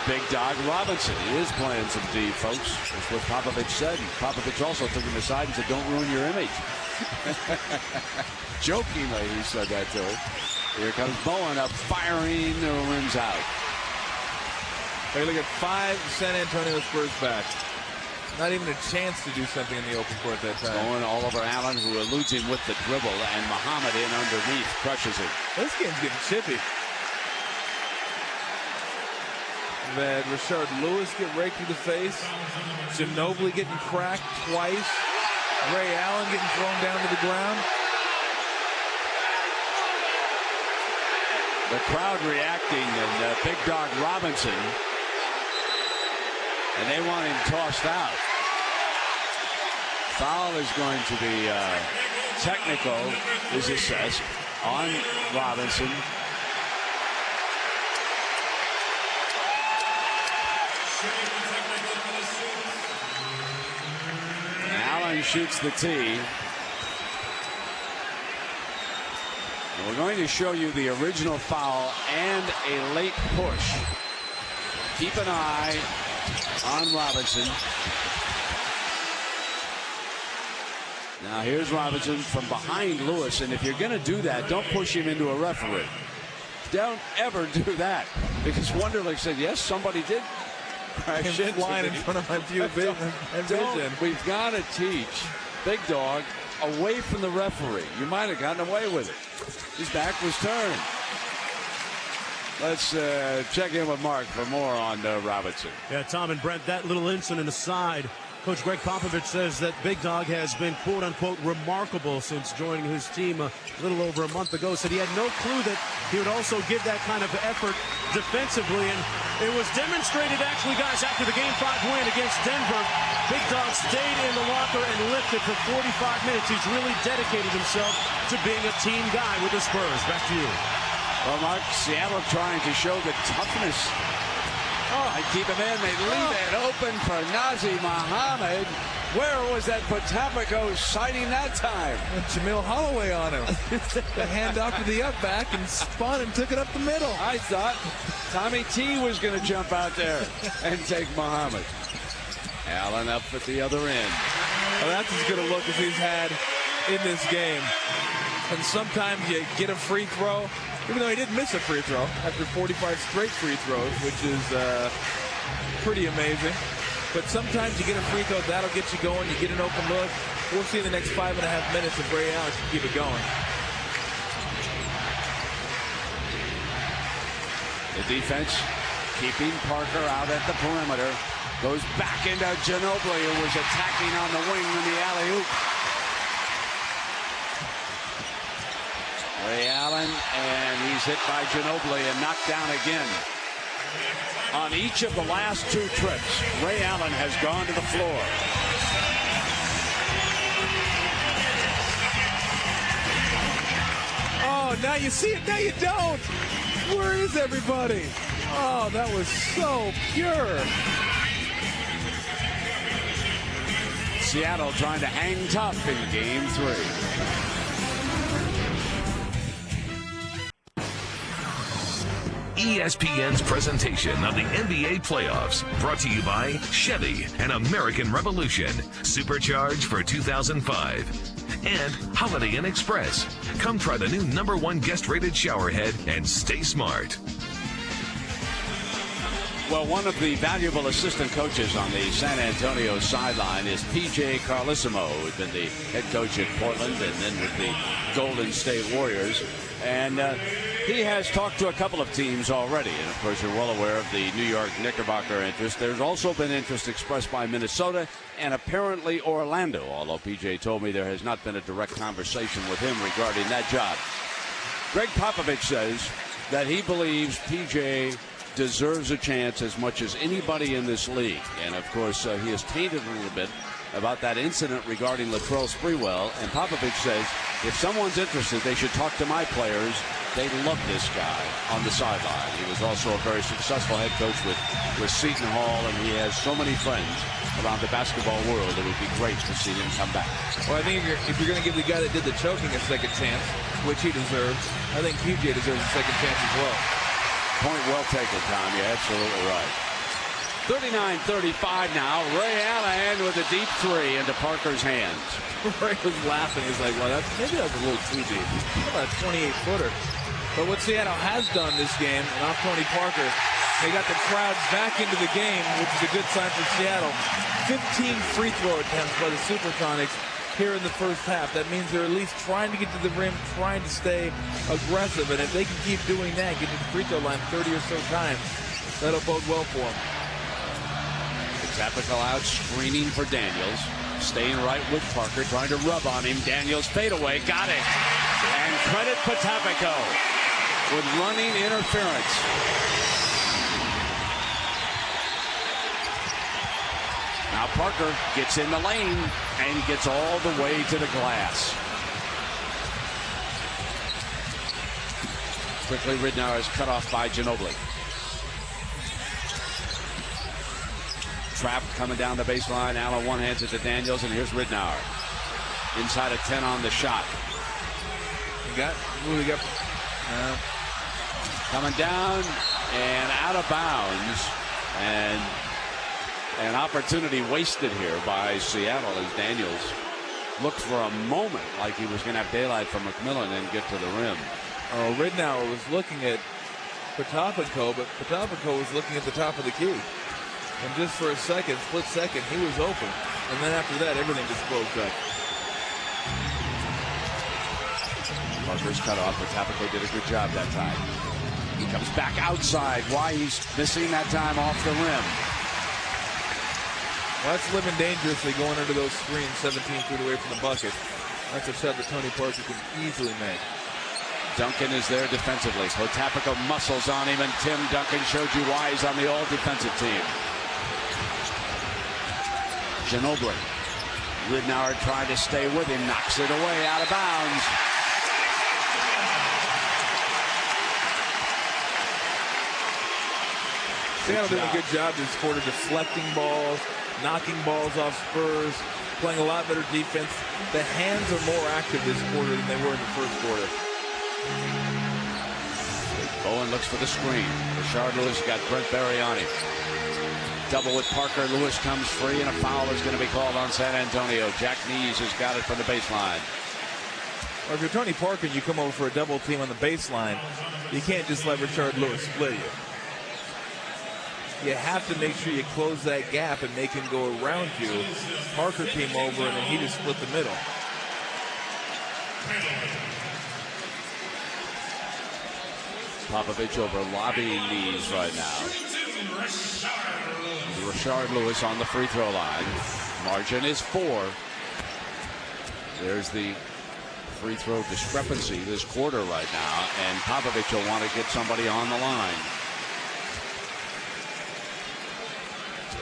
Big Dog Robinson. He is playing some D, folks. That's what Popovich said. And Popovich also took him aside and said, don't ruin your image. Jokingly, he said that to him. Here comes Bowen up, firing the rims out. They look at 5 San Antonio Spurs back. Not even a chance to do something in the open court that time. Going all over Allen, who eludes him with the dribble, and Muhammad in underneath crushes it. This game's getting chippy. Then Rashard Lewis get raked through the face. Ginobili getting cracked twice. Ray Allen getting thrown down to the ground. The crowd reacting, and Big Dog Robinson, and they want him tossed out. Foul is going to be technical, is assessed on Robinson. Allen shoots the tee. And we're going to show you the original foul and a late push. Keep an eye on Robinson. Now here's Robinson from behind Lewis, and if you're going to do that, don't push him into a referee. Don't ever do that, because Wonderlic said, yes, somebody did crash him flying in front of my vision. We've got to teach Big Dog away from the referee. You might have gotten away with it. His back was turned. Let's check in with Mark for more on Robinson. Yeah, Tom and Brent, that little incident aside, Coach Greg Popovich says that Big Dog has been, quote-unquote, remarkable since joining his team a little over a month ago. Said he had no clue that he would also give that kind of effort defensively. And it was demonstrated, actually, guys, after the Game 5 win against Denver. Big Dog stayed in the locker and lifted for 45 minutes. He's really dedicated himself to being a team guy with the Spurs. Back to you. Well, Mark, Seattle trying to show the toughness. I keep him in. They leave it open for Nazi Muhammad. Where was that Potapico sighting that time? Jamil Holloway on him. The handoff to the up back and spun and took it up the middle. I thought Tommy T was going to jump out there and take Muhammad. Allen up at the other end. Well, that's as good a look as he's had in this game. And sometimes you get a free throw, even though he did miss a free throw after 45 straight free throws, which is pretty amazing. But sometimes you get a free throw, that'll get you going. You get an open look. We'll see in the next 5.5 minutes if Ray Allen can keep it going. The defense keeping Parker out at the perimeter. Goes back into Ginobili, who was attacking on the wing in the alley-oop. Ray Allen, and he's hit by Ginobili and knocked down again. On each of the last 2 trips, Ray Allen has gone to the floor. Oh, now you see it, now you don't. Where is everybody? Oh, that was so pure. Seattle trying to hang tough in Game 3. ESPN's presentation of the NBA playoffs, brought to you by Chevy and American Revolution, supercharged for 2005. And Holiday Inn Express. Come try the new #1 guest-rated showerhead and stay smart. Well, one of the valuable assistant coaches on the San Antonio sideline is P.J. Carlesimo, who's been the head coach at Portland and then with the Golden State Warriors. And he has talked to a couple of teams already. And, of course, you're well aware of the New York Knickerbocker interest. There's also been interest expressed by Minnesota and apparently Orlando, although P.J. told me there has not been a direct conversation with him regarding that job. Greg Popovich says that he believes P.J. deserves a chance as much as anybody in this league. And, of course, he is tainted a little bit about that incident regarding Latrell Sprewell. And Popovich says, if someone's interested, they should talk to my players. They love this guy on the sideline. He was also a very successful head coach with Seton Hall, and he has so many friends around the basketball world. It would be great to see him come back. Well, I think if you're going to give the guy that did the choking a second chance, which he deserves, I think PJ deserves a second chance as well. Point well taken, Tom. You're absolutely right. 39-35 now. Ray Allen with a deep three into Parker's hands. Ray was laughing. He's like, well, maybe that's a little too deep. How about a 28-footer? But what Seattle has done this game, and off Tony Parker, they got the crowd back into the game, which is a good sign for Seattle. 15 free throw attempts by the Supersonics here in the first half. That means they're at least trying to get to the rim, trying to stay aggressive. And if they can keep doing that, get to the free throw line 30 or so times, that'll bode well for them. Zapical out, screening for Daniels. Staying right with Parker, trying to rub on him. Daniels fadeaway, got it. And credit Potapico with running interference. Now Parker gets in the lane and gets all the way to the glass. Quickly, Ridnour is cut off by Ginobili. Trapped coming down the baseline. Allen one-hands it to Daniels, and here's Ridnour. Inside of 10 on the shot. Coming down and out of bounds. And an opportunity wasted here by Seattle as Daniels looked for a moment like he was going to have daylight from McMillan and get to the rim. Oh, Ridnour was looking at Potapico, but Potapico was looking at the top of the key. And just for a second, split second, he was open. And then after that, everything just closed up. Parker's cut off, but Potapico did a good job that time. He comes back outside. Why he's missing that time off the rim. Well, that's living dangerously going under those screens 17 feet away from the bucket. That's a shot that Tony Parker can easily make. Duncan is there defensively. Potapico muscles on him, and Tim Duncan showed you why he's on the all-defensive team. Ginobili. Ridnour trying to stay with him, knocks it away out of bounds. Seattle doing a good job this quarter, deflecting balls, knocking balls off Spurs, playing a lot better defense. The hands are more active this quarter than they were in the first quarter. Bowen looks for the screen. Rashard Lewis got Brent Berry on him. Double with Parker. Lewis comes free, and a foul is going to be called on San Antonio. Jack Nees has got it from the baseline. Well, if you're Tony Parker and you come over for a double team on the baseline, you can't just let Rashard Lewis split you. You have to make sure you close that gap and make him go around you. Parker came over, and then he just split the middle. Popovich over lobbying Nees right now. Rashard Lewis on the free throw line. Margin is 4. There's the free throw discrepancy this quarter right now, and Popovich will want to get somebody on the line.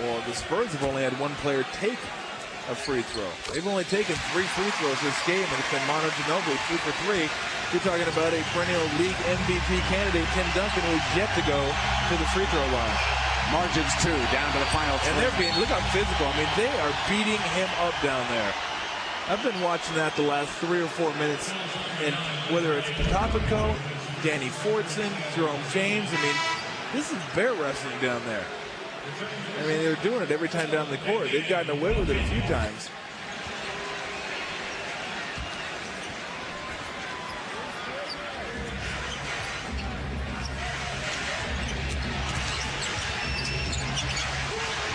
Well, the Spurs have only had one player take a free throw. They've only taken 3 free throws this game, and it's been Manu Ginobili 2 for 3. You're talking about a perennial league MVP candidate, Tim Duncan, who is yet to go to the free throw line. Margins 2, down to the final 3. And they're being, look how physical. I mean, they are beating him up down there. I've been watching that the last 3 or 4 minutes, and whether it's Potapico, Danny Fortson, Jerome James, I mean, this is bear wrestling down there. I mean, they're doing it every time down the court. They've gotten away with it a few times.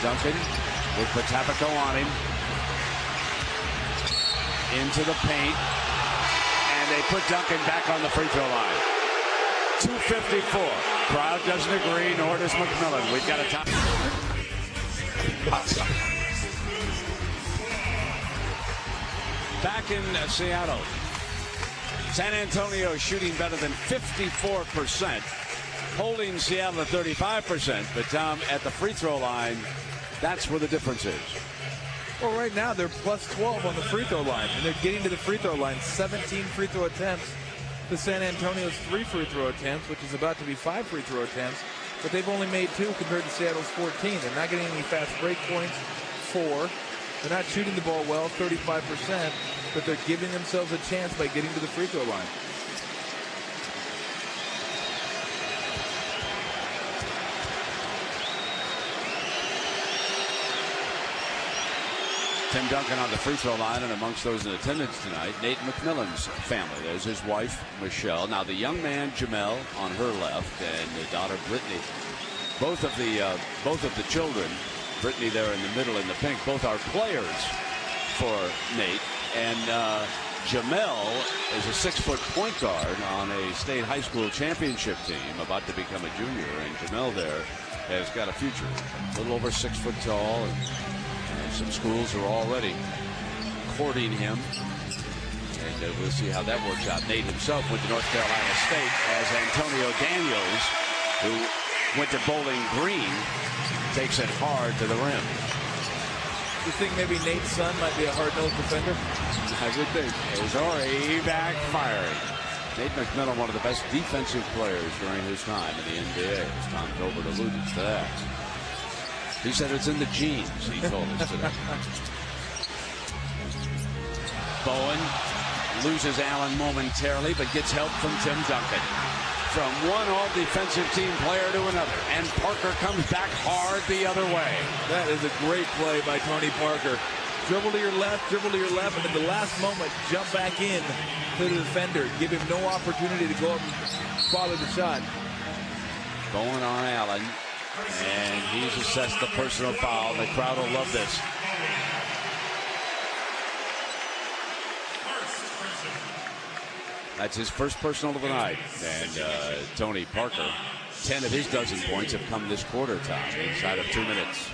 Duncan with Potapico on him. Into the paint. And they put Duncan back on the free throw line. 2:54. Crowd doesn't agree, nor does McMillan. We've got a time. Back in Seattle. San Antonio shooting better than 54% holding Seattle at 35%. But, Tom, at the free throw line, that's where the difference is. Well, right now they're plus 12 on the free throw line, and they're getting to the free throw line. 17 free throw attempts to San Antonio's 3 free throw attempts, which is about to be 5 free throw attempts. But they've only made 2 compared to Seattle's 14. They're not getting any fast break points. 4. They're not shooting the ball well, 35%, but they're giving themselves a chance by getting to the free throw line. Tim Duncan on the free throw line, and amongst those in attendance tonight, Nate McMillan's family. There's his wife, Michelle. Now the young man, Jamel, on her left, and the daughter, Brittany. Both of the children, Brittany there in the middle in the pink, both are players for Nate. And Jamel is a 6-foot point guard on a state high school championship team, about to become a junior. And Jamel there has got a future. A little over 6 foot tall. And some schools are already courting him, and we'll see how that works out. Nate himself went to North Carolina State, as Antonio Daniels, who went to Bowling Green, takes it hard to the rim. You think maybe Nate's son might be a hard-nosed defender? I would think. Is already backfiring. Nate McMillan, one of the best defensive players during his time in the NBA, as Tom Gilbert alluded to that. He said it's in the genes, he told us today. Bowen loses Allen momentarily, but gets help from Tim Duncan. From one all-defensive team player to another. And Parker comes back hard the other way. That is a great play by Tony Parker. Dribble to your left, and at the last moment, jump back in to the defender. Give him no opportunity to go up and follow the shot. Bowen on Allen. And he's assessed the personal foul. The crowd will love this. That's his first personal of the night. And Tony Parker, 10 of his dozen points have come this quarter, Tom, inside of 2 minutes.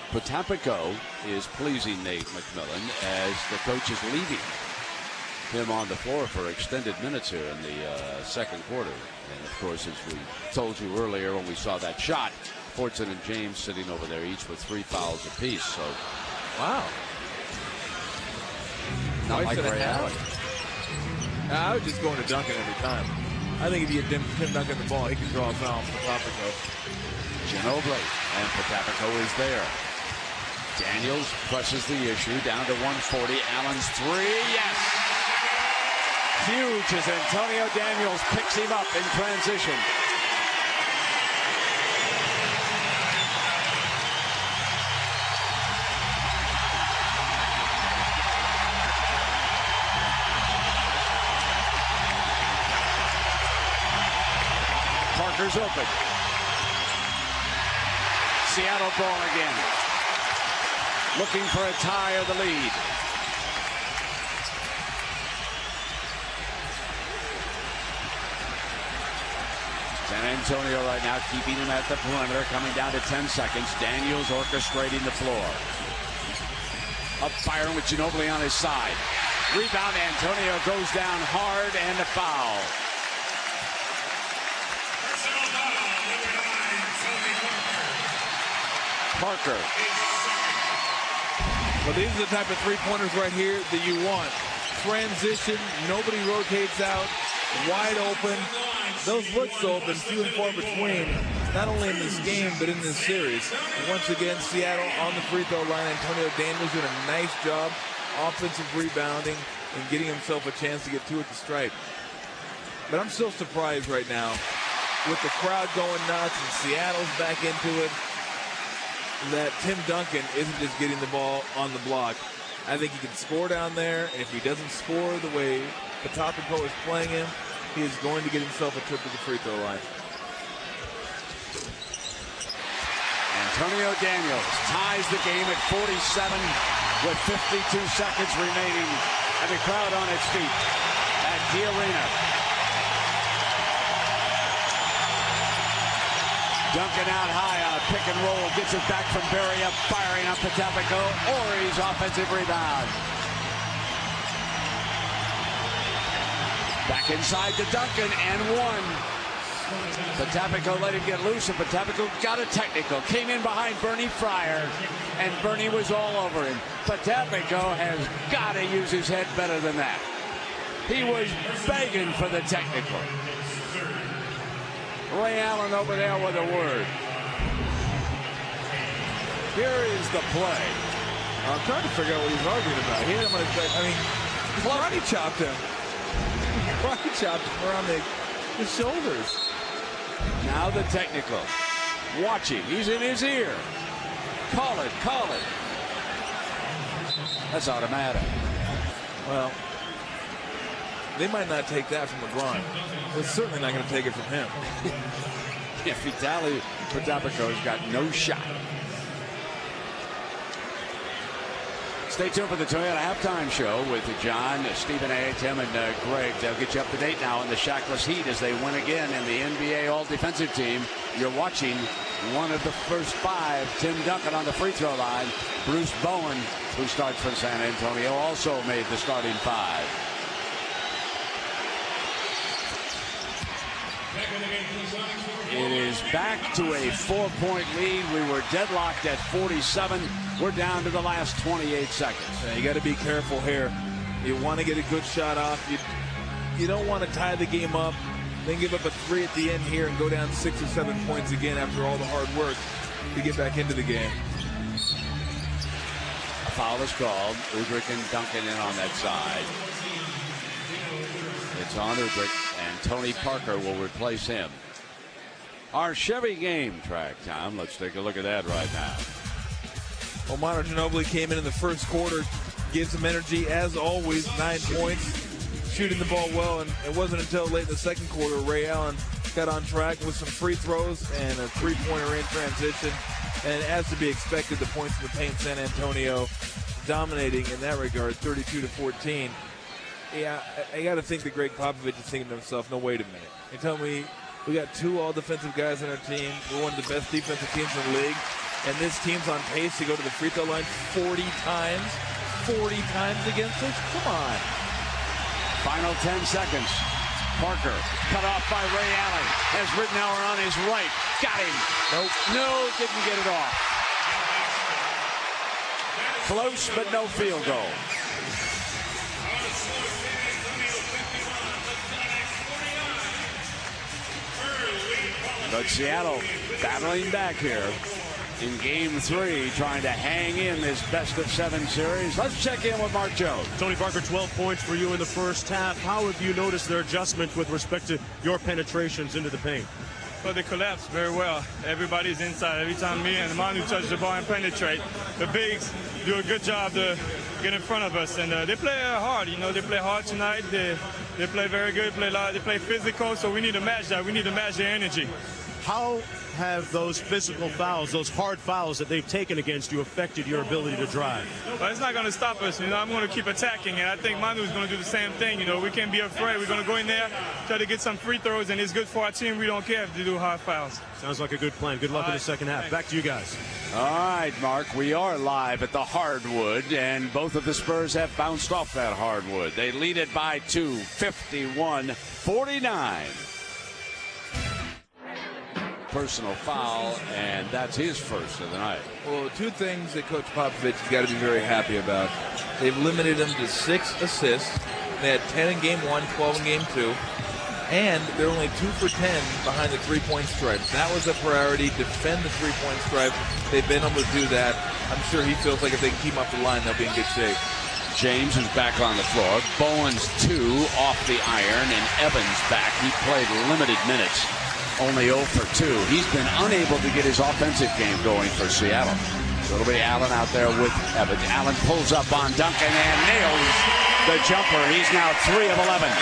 Potapico is pleasing Nate McMillan as the coach is leaving him on the floor for extended minutes here in the second quarter. And of course, as we told you earlier when we saw that shot, Fortson and James sitting over there each with 3 fouls apiece. So, wow. Not like Ray Allen. I would just go into Duncan every time. I think if you give Tim Duncan the ball, he can draw a foul from Potapico. Ginobili, and Potapico is there. Daniels presses the issue down to 140. Allen's 3, yes! Huge as Antonio Daniels picks him up in transition. Parker's open. Seattle ball again. Looking for a tie or the lead. San Antonio right now keeping him at the perimeter, coming down to 10 seconds. Daniels orchestrating the floor. Up firing with Ginobili on his side. Rebound, Antonio goes down hard, and a foul. Parker. Well, these are the type of three-pointers right here that you want. Transition, nobody rotates out, wide open. Those looks, though, have been few and far between, not only in this game, but in this series. Once again, Seattle on the free throw line. Antonio Daniels doing a nice job, offensive rebounding, and getting himself a chance to get 2 at the stripe. But I'm still surprised right now, with the crowd going nuts and Seattle's back into it, that Tim Duncan isn't just getting the ball on the block. I think he can score down there, and if he doesn't score the way Potapico is playing him, he is going to get himself a trip to the free throw line. Antonio Daniels ties the game at 47 with 52 seconds remaining, and the crowd on its feet at the arena. Duncan out high on a pick and roll, gets it back from Barry, up firing on Potapico. Ori's offensive rebound. Back inside to Duncan and one. Patapico let him get loose, and Patapico got a technical. Came in behind Bernie Fryer, and Bernie was all over him. Patapico has got to use his head better than that. He was begging for the technical. Ray Allen over there with a word. Here is the play. I'm trying to figure out what he's arguing about. He had him on his back. I mean, karate chopped him. Karate chopped him around the shoulders. Now the technical. Watching. He's in his ear. Call it. Call it. That's automatic. Well, they might not take that from LeBron. They're certainly not going to take it from him. Yeah, Vitaly Patapico's got no shot. Stay tuned for the Toyota Halftime Show with John, Stephen A., Tim, and Greg. They'll get you up to date now in the Shackless Heat as they win again in the NBA All-Defensive Team. You're watching one of the first five. Tim Duncan on the free throw line. Bruce Bowen, who starts for San Antonio, also made the starting five. It is back to a 4-point lead. We were deadlocked at 47. We're down to the last 28 seconds. Yeah, you got to be careful here. You want to get a good shot off. You don't want to tie the game up, then give up a 3 at the end here and go down 6 or 7 points again after all the hard work to get back into the game. A foul is called. Udrich and Duncan in on that side. It's on Udrich, and Tony Parker will replace him. Our Chevy game track, Tom. Let's take a look at that right now. Well, Manu Ginobili came in the first quarter, gives some energy as always, 9 points, shooting the ball well, and it wasn't until late in the second quarter Ray Allen got on track with some free throws and a three-pointer in transition. And as to be expected, the points in the paint, San Antonio dominating in that regard, 32-14. Yeah, I got to think that Greg Popovich is thinking to himself, no, wait a minute. You tell me we got 2 all-defensive guys on our team. We're one of the best defensive teams in the league. And this team's on pace to go to the free throw line 40 times. 40 times against us? Come on. Final 10 seconds. Parker cut off by Ray Allen. Has Ridnour on his right. Got him. Nope. No, didn't get it off. Close, but no field goal. But Seattle battling back here in Game 3, trying to hang in this best-of-7 series. Let's check in with Mark Jones. Tony Parker, 12 points for you in the first half. How have you noticed their adjustment with respect to your penetrations into the paint? Well, they collapse very well. Everybody's inside. Every time me and Manu touch the ball and penetrate, the bigs do a good job to get in front of us. And they play hard. You know, they play hard tonight. They play very good. They play physical. So we need to match that. We need to match their energy. How have those physical fouls, those hard fouls that they've taken against you affected your ability to drive? Well, it's not going to stop us. You know, I'm going to keep attacking, and I think Manu is going to do the same thing. You know, we can't be afraid. We're going to go in there, try to get some free throws, and it's good for our team. We don't care if they do hard fouls. Sounds like a good plan. Good luck in the second half. Back to you guys. All right, Mark, we are live at the hardwood, and both of the Spurs have bounced off that hardwood. They lead it by 2, 51-49. Personal foul, and that's his first of the night. Well, 2 things that Coach Popovich has got to be very happy about. They've limited him to 6 assists. They had 10 in Game 1, 12 in Game 2. And they're only 2 for 10 behind the three-point stripe. That was a priority, defend the three-point stripe. They've been able to do that. I'm sure he feels like if they can keep him up the line, they'll be in good shape. James is back on the floor. Bowen's 2 off the iron, and Evans back. He played limited minutes. Only 0 for 2. He's been unable to get his offensive game going for Seattle. So it'll be Allen out there with Evans. Allen pulls up on Duncan and nails the jumper. He's now 3 of 11.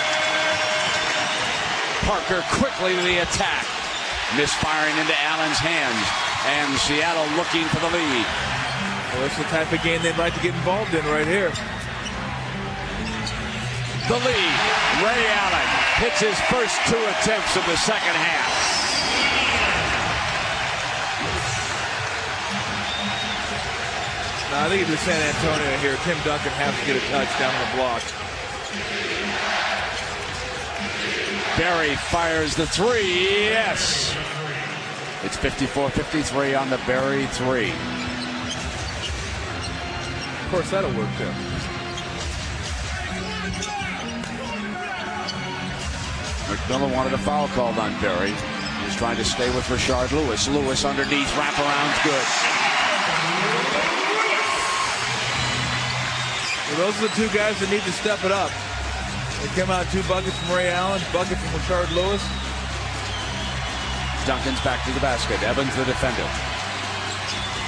Parker quickly to the attack. Misfiring into Allen's hands. And Seattle looking for the lead. Well, it's the type of game they'd like to get involved in right here. The lead. Ray Allen hits his first 2 attempts of the second half. Now, I think it's San Antonio here. Tim Duncan has to get a touch down on the block. Berry fires the three. Yes. It's 54-53 on the Berry three. Of course, that'll work too. McMillan wanted a foul called on Berry. He's trying to stay with Rashard Lewis. Lewis underneath, wraparound's good. Well, those are the two guys that need to step it up. They came out 2 buckets from Ray Allen, bucket from Rashard Lewis. Duncan's back to the basket. Evans the defender.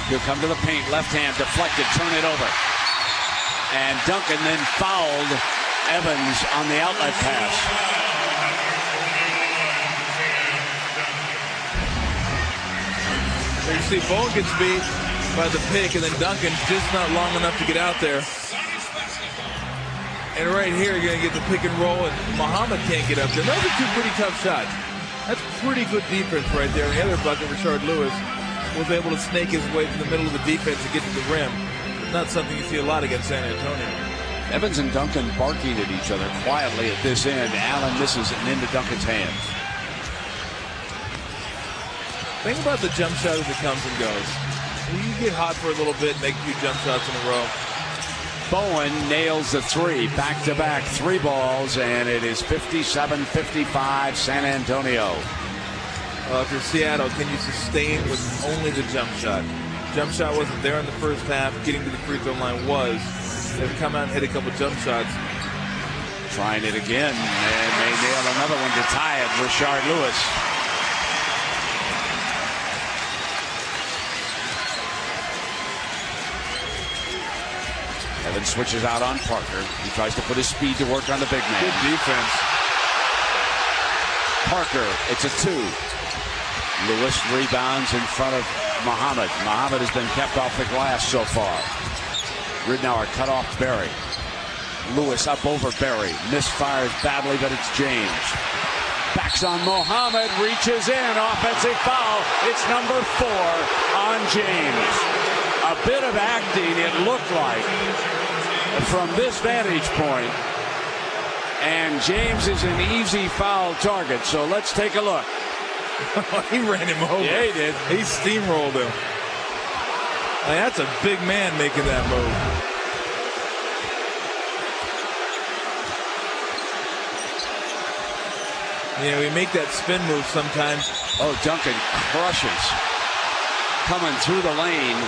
He'll come to the paint. Left hand deflected. Turn it over. And Duncan then fouled Evans on the outlet pass. There you see Bone gets beat by the pick, and then Duncan's just not long enough to get out there. And right here, you're going to get the pick and roll, and Muhammad can't get up there. Those are 2 pretty tough shots. That's pretty good defense right there. And the other bucket, Rashard Lewis, was able to snake his way to the middle of the defense to get to the rim. Not something you see a lot against San Antonio. Evans and Duncan barking at each other quietly at this end. Allen misses and into Duncan's hands. Think about the jump shot as it comes and goes. You get hot for a little bit, make a few jump shots in a row. Bowen nails the three. Back-to-back 3 balls, and it is 57-55 San Antonio. If you're Seattle, can you sustain with only the jump shot? Jump shot wasn't there in the first half. Getting to the free throw line was. They've come out and hit a couple jump shots. Trying it again, and they nail another one to tie it. Rashard Lewis. Evans switches out on Parker. He tries to put his speed to work on the big man. Good defense. Parker, it's a 2. Lewis rebounds in front of Muhammad. Muhammad has been kept off the glass so far. Ridnour cut off Berry. Lewis up over Berry. Misfires badly, but it's James. Backs on Muhammad, reaches in, offensive foul. It's number 4 on James. A bit of acting, it looked like, from this vantage point. And James is an easy foul target, so let's take a look. He ran him over. Yeah, he did. He steamrolled him. That's a big man making that move. You know, we make that spin move sometimes. Oh, Duncan crushes. Coming through the lane.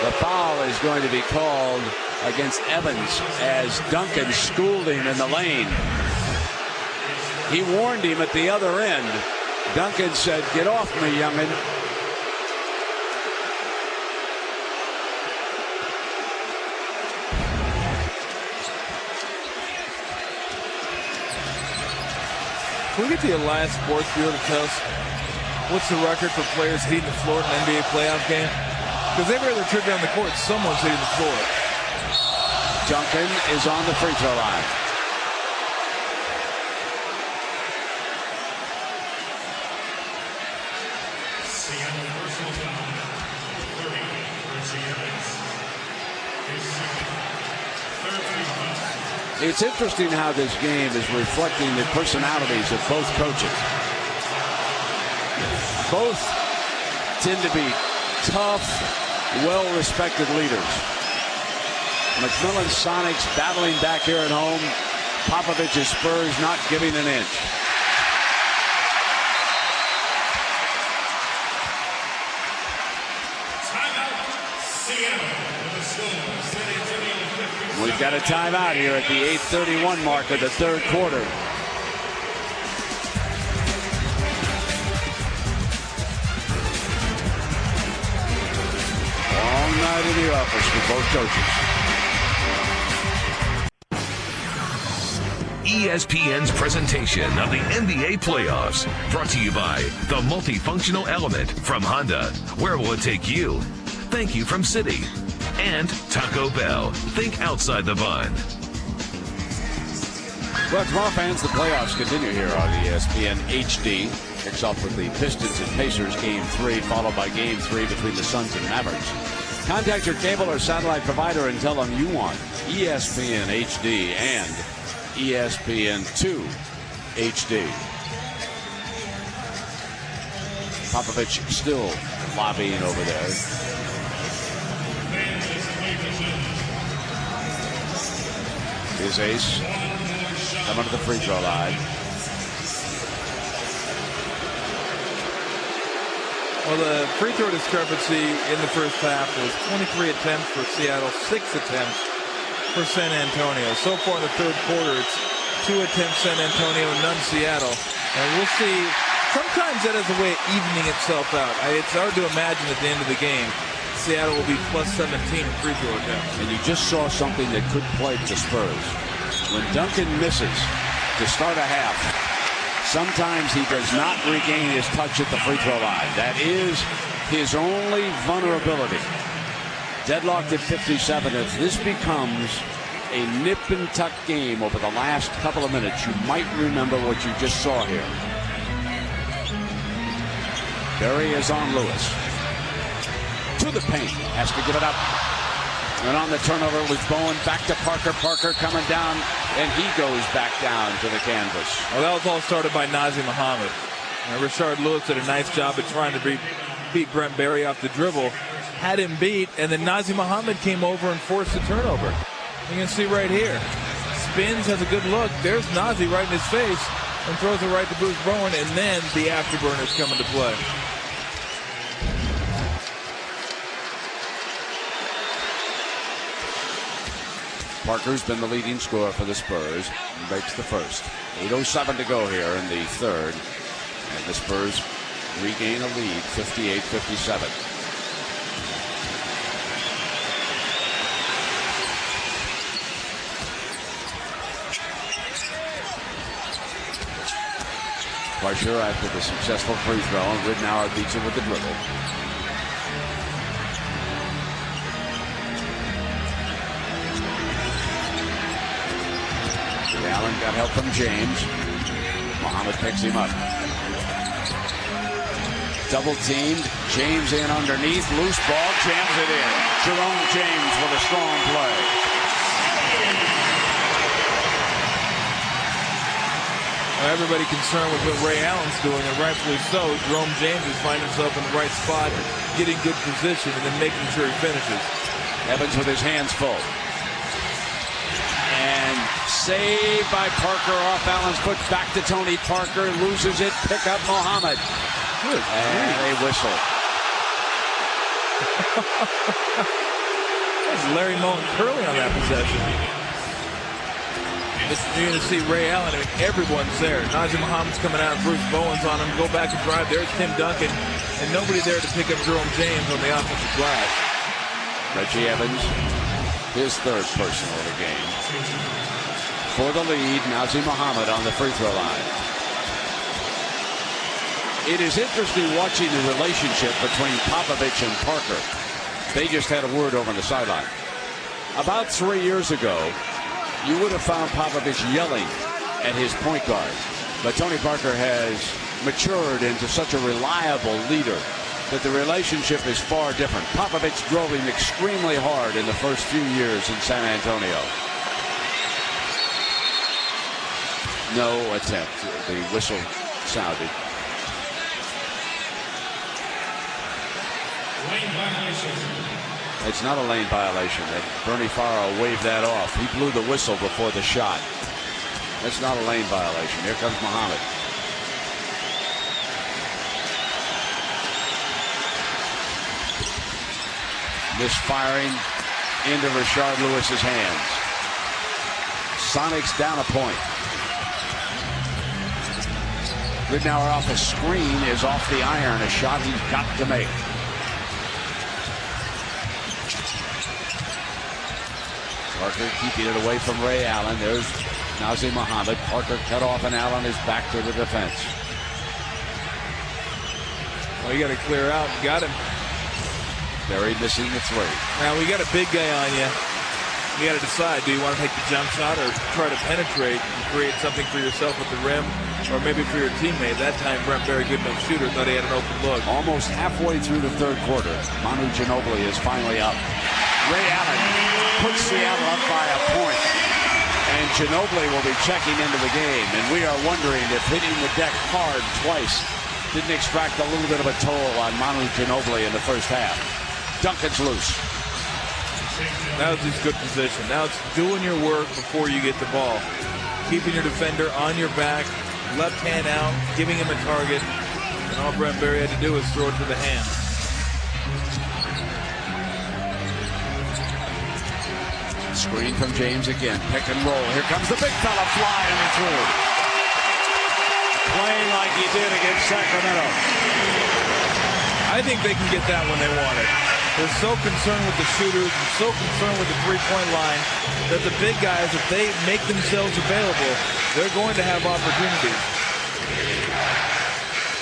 The foul is going to be called against Evans as Duncan schooled him in the lane. He warned him at the other end. Duncan said, "Get off me, young'un." Can we get the Elias Sports Bureau to tell us what's the record for players hitting the floor in an NBA playoff game? Because every other trip down the court, someone's hitting the floor. Duncan is on the free throw line. It's interesting how this game is reflecting the personalities of both coaches. Both tend to be tough, well-respected leaders. McMillan Sonics battling back here at home. Popovich's Spurs not giving an inch. We've got a timeout here at the 8:31 mark of the third quarter. Long night in the office for both coaches. ESPN's presentation of the NBA playoffs, brought to you by the multifunctional element from Honda. Where will it take you? Thank you from Citi. And Taco Bell. Think outside the bun. Well, tomorrow, fans, the playoffs continue here on ESPN HD. Kicks off with the Pistons and Pacers Game 3, followed by Game 3 between the Suns and Mavericks. Contact your cable or satellite provider and tell them you want ESPN HD and ESPN2 HD. Popovich still lobbying over there. His ace coming to the free throw line. Well, the free throw discrepancy in the first half was 23 attempts for Seattle, 6 attempts for San Antonio. So far in the third quarter, it's 2 attempts San Antonio, none Seattle. And we'll see. Sometimes that has a way of evening itself out. It's hard to imagine at the end of the game Seattle will be plus 17 in free throw attempts. And you just saw something that could plague the Spurs. When Duncan misses to start a half, sometimes he does not regain his touch at the free throw line. That is his only vulnerability. Deadlocked at 57. If this becomes a nip and tuck game over the last couple of minutes, you might remember what you just saw here. Berry is on Lewis. To the paint. Has to give it up. And on the turnover with Bowen. Back to Parker. Parker coming down. And he goes back down to the canvas. Well, that was all started by Nazr Mohammed. Rashard Lewis did a nice job at trying to beat Brent Berry off the dribble. Had him beat. And then Nazr Mohammed came over and forced the turnover. You can see right here. Spins, has a good look. There's Nazr right in his face. And throws it right to Bruce Bowen. And then the afterburners come into play. Parker's been the leading scorer for the Spurs. Breaks the first. 8:07 to go here in the third. And the Spurs regain a lead, 58-57. Pressure after the successful free throw. And Ridnour beats him with the dribble. Allen got help from James. Mohammed picks him up. Double teamed. James in underneath. Loose ball. Jams it in. Jerome James with a strong play. Everybody concerned with what Ray Allen's doing, and rightfully so. Jerome James is finding himself in the right spot, getting good position, and then making sure he finishes. Evans with his hands full. And saved by Parker off Allen's foot. Back to Tony Parker. Loses it. Pick up Mohammed. Good. And a whistle. That's Larry Moe and Curley on that possession. You're going to see Ray Allen. I mean, everyone's there. Nazr Mohammed's coming out. Bruce Bowen's on him. Go back and drive. There's Tim Duncan. And nobody there to pick up Jerome James on the offensive glass. Reggie Evans, his third personal of the game. For the lead, Nazr Mohammed on the free throw line. It is interesting watching the relationship between Popovich and Parker. They just had a word over on the sideline. About 3 years ago, you would have found Popovich yelling at his point guard. But Tony Parker has matured into such a reliable leader that the relationship is far different. Popovich drove him extremely hard in the first few years in San Antonio. No attempt. The whistle sounded. It's not a lane violation. Bernie Farrell waved that off. He blew the whistle before the shot. That's not a lane violation. Here comes Mohammed. Misfiring into Rashard Lewis's hands. Sonics down a point. Ridnour off a screen is off the iron. A shot he's got to make. Parker keeping it away from Ray Allen. There's Nazr Mohammed. Parker cut off, and Allen is back to the defense. Well, you got to clear out. Got him. Berry missing the three. Now, we got a big guy on you. You got to decide, do you want to take the jump shot or try to penetrate and create something for yourself at the rim, or maybe for your teammate? That time, Brent Berry, good enough shooter, thought he had an open look. Almost halfway through the third quarter, Manu Ginobili is finally up. Ray Allen puts Seattle up by a point. And Ginobili will be checking into the game. And we are wondering if hitting the deck hard twice didn't extract a little bit of a toll on Manu Ginobili in the first half. Duncan's loose. Now it's just good position. Now it's doing your work before you get the ball. Keeping your defender on your back, left hand out, giving him a target. And all Brent Berry had to do was throw it to the hand. Screen from James again. Pick and roll. Here comes the big fella flying through. Playing like he did against Sacramento. I think they can get that when they want it. They're so concerned with the shooters, so concerned with the three-point line, that the big guys, if they make themselves available, they're going to have opportunities.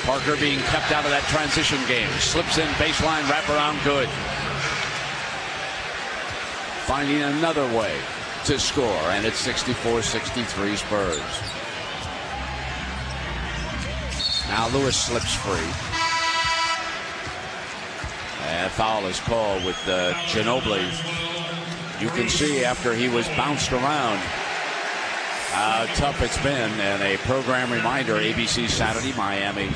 Parker being kept out of that transition game. Slips in, baseline, wraparound, good. Finding another way to score, and it's 64-63 Spurs. Now Lewis slips free. And foul is called with Ginobili. You can see after he was bounced around how tough it's been. And a program reminder, ABC Saturday, Miami,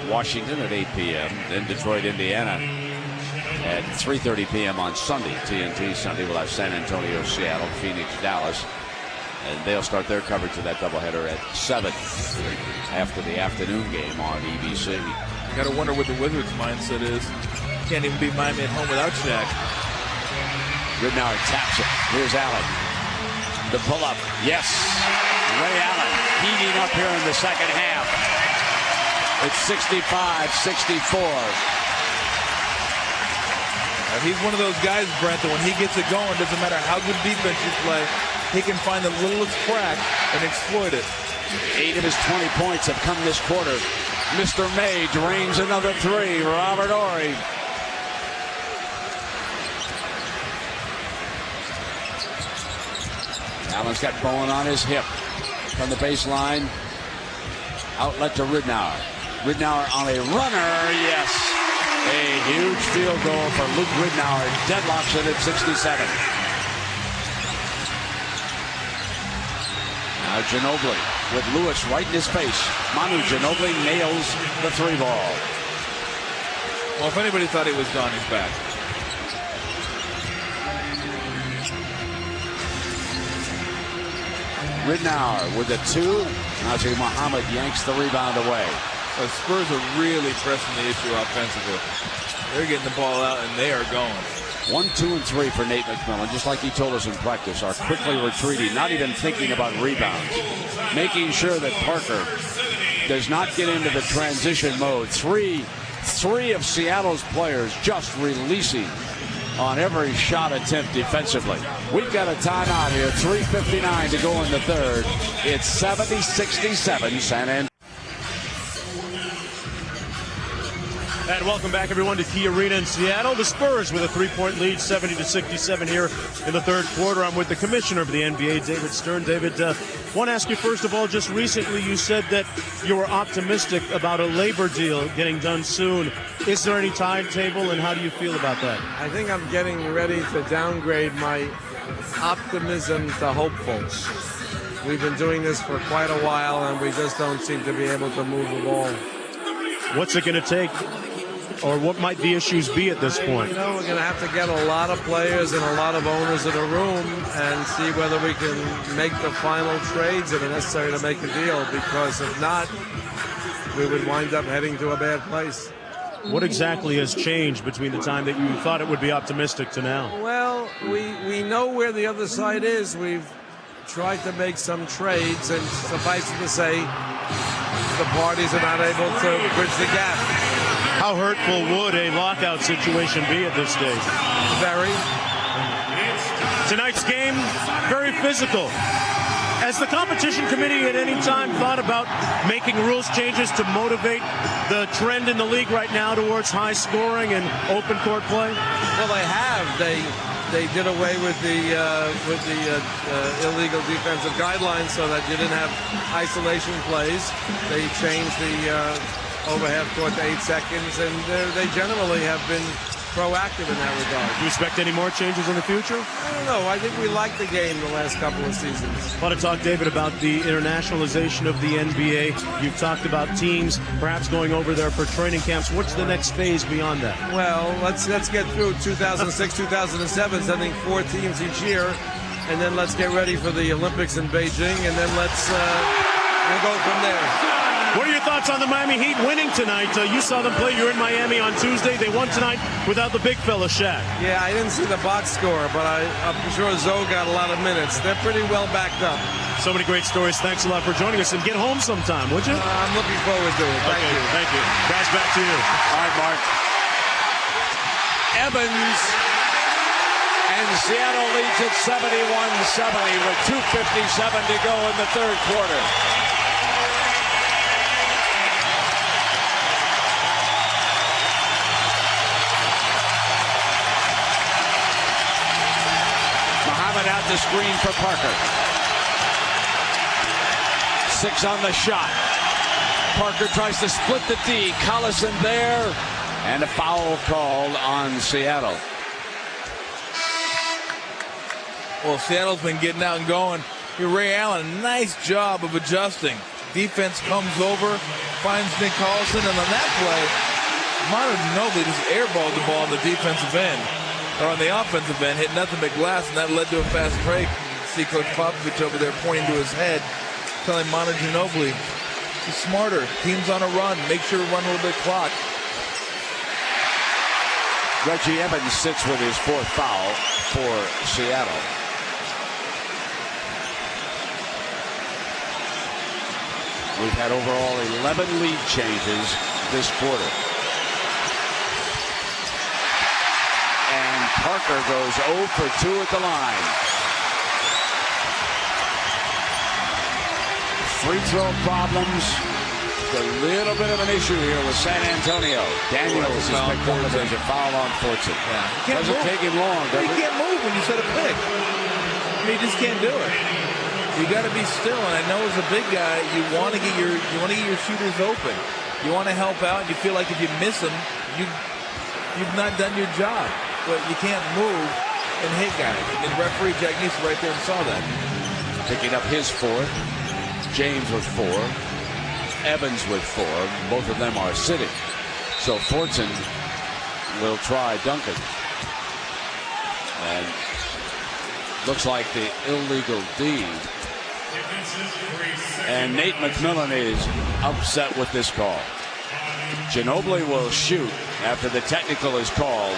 Washington at 8 p.m. Then Detroit, Indiana at 3:30 p.m. on Sunday. TNT Sunday will have San Antonio, Seattle, Phoenix, Dallas. And they'll start their coverage of that doubleheader at 7 after the afternoon game on ABC. You got to wonder what the Wizards' mindset is. Can't even beat Miami at home without Shaq. Ridnour taps it. Here's Allen. The pull-up. Yes. Ray Allen heating up here in the second half. It's 65-64. He's one of those guys, Brent, that when he gets it going, doesn't matter how good defense you play, he can find the littlest crack and exploit it. 8 of his 20 points have come this quarter. Mr. May drains another 3. Robert Horry. Allen's got Bowen on his hip from the baseline. Outlet to Ridnour. Ridnour on a runner. Yes. A huge field goal for Luke Ridnour. Deadlocks it at 67. Now Ginobili with Lewis right in his face. Manu Ginobili nails the 3 ball. Well, if anybody thought he was gone, he's back. Ridnour with a 2. Najee Muhammad yanks the rebound away. The Spurs are really pressing the issue offensively. They're getting the ball out, and they are going. 1, 2, and 3 for Nate McMillan, just like he told us in practice, are quickly retreating, not even thinking about rebounds. Making sure that Parker does not get into the transition mode. Three of Seattle's players just releasing on every shot attempt defensively. We've got a timeout here. 3:59 to go in the third. It's 70-67 San Antonio. And welcome back, everyone, to Key Arena in Seattle. The Spurs with a 3-point lead, 70-67 here in the third quarter. I'm with the commissioner of the NBA, David Stern. David, want to ask you, first of all, just recently you said that you were optimistic about a labor deal getting done soon. Is there any timetable, and how do you feel about that? I think I'm getting ready to downgrade my optimism to hopeful. We've been doing this for quite a while, and we just don't seem to be able to move the ball. What's it going to take? Or what might the issues be at this point? You know, we're going to have to get a lot of players and a lot of owners in a room and see whether we can make the final trades that are necessary to make a deal, because if not, we would wind up heading to a bad place. What exactly has changed between the time that you thought it would be optimistic to now? Well, we know where the other side is. We've tried to make some trades, and suffice it to say, the parties are not able to bridge the gap. How hurtful would a lockout situation be at this stage? Very. Tonight's game, very physical. Has the competition committee at any time thought about making rules changes to motivate the trend in the league right now towards high scoring and open court play? Well, they have. They did away with the illegal defensive guidelines so that you didn't have isolation plays. They changed the over half court to 8 seconds, and they generally have been proactive in that regard. Do you expect any more changes in the future? I don't know. I think we liked the game the last couple of seasons. A lot of talk, David, about the internationalization of the NBA. You've talked about teams perhaps going over there for training camps. What's the next phase beyond that? Well, let's get through 2006, 2007, sending 4 teams each year, and then let's get ready for the Olympics in Beijing, and then we'll go from there. What are your thoughts on the Miami Heat winning tonight? You saw them play. You were in Miami on Tuesday. They won tonight without the big fella, Shaq. Yeah, I didn't see the box score, but I'm sure Zoe got a lot of minutes. They're pretty well backed up. So many great stories. Thanks a lot for joining us. And get home sometime, would you? I'm looking forward to it. Thank you. Thank you. Guys, back to you. All right, Mark. Evans and Seattle leads at 71-70 with 2:57 to go in the third quarter. Out the screen for Parker. 6 on the shot. Parker tries to split the D. Collison there. And a foul called on Seattle. Well, Seattle's been getting out and going. Ray Allen, nice job of adjusting. Defense comes over, finds Nick Collison, and on that play, Manu Ginobili just airballed the ball on the defensive end. Or on the offensive end, hit nothing but glass, and that led to a fast break. See Coach Popovich over there pointing to his head, telling Manu Ginobili, be smarter. Team's on a run. Make sure to run a little bit clock. Reggie Evans sits with his 4th foul for Seattle. We've had overall 11 lead changes this quarter. And Parker goes 0 for 2 at the line. Free throw problems. A little bit of an issue here with San Antonio. Daniels is picked up. There's a foul on Fortson. Yeah. Doesn't take him long, does it? You can't move when you set a pick. You just can't do it. You got to be still. And I know as a big guy, you want to get your shooters open. You want to help out. You feel like if you miss them, you've not done your job. But you can't move and hit guys. And referee Jack Newsom right there and saw that. Picking up his 4th. James with 4. Evans with 4. Both of them are sitting. So Fortson will try Duncan. And looks like the illegal D. And Nate McMillan is upset with this call. Ginobili will shoot after the technical is called.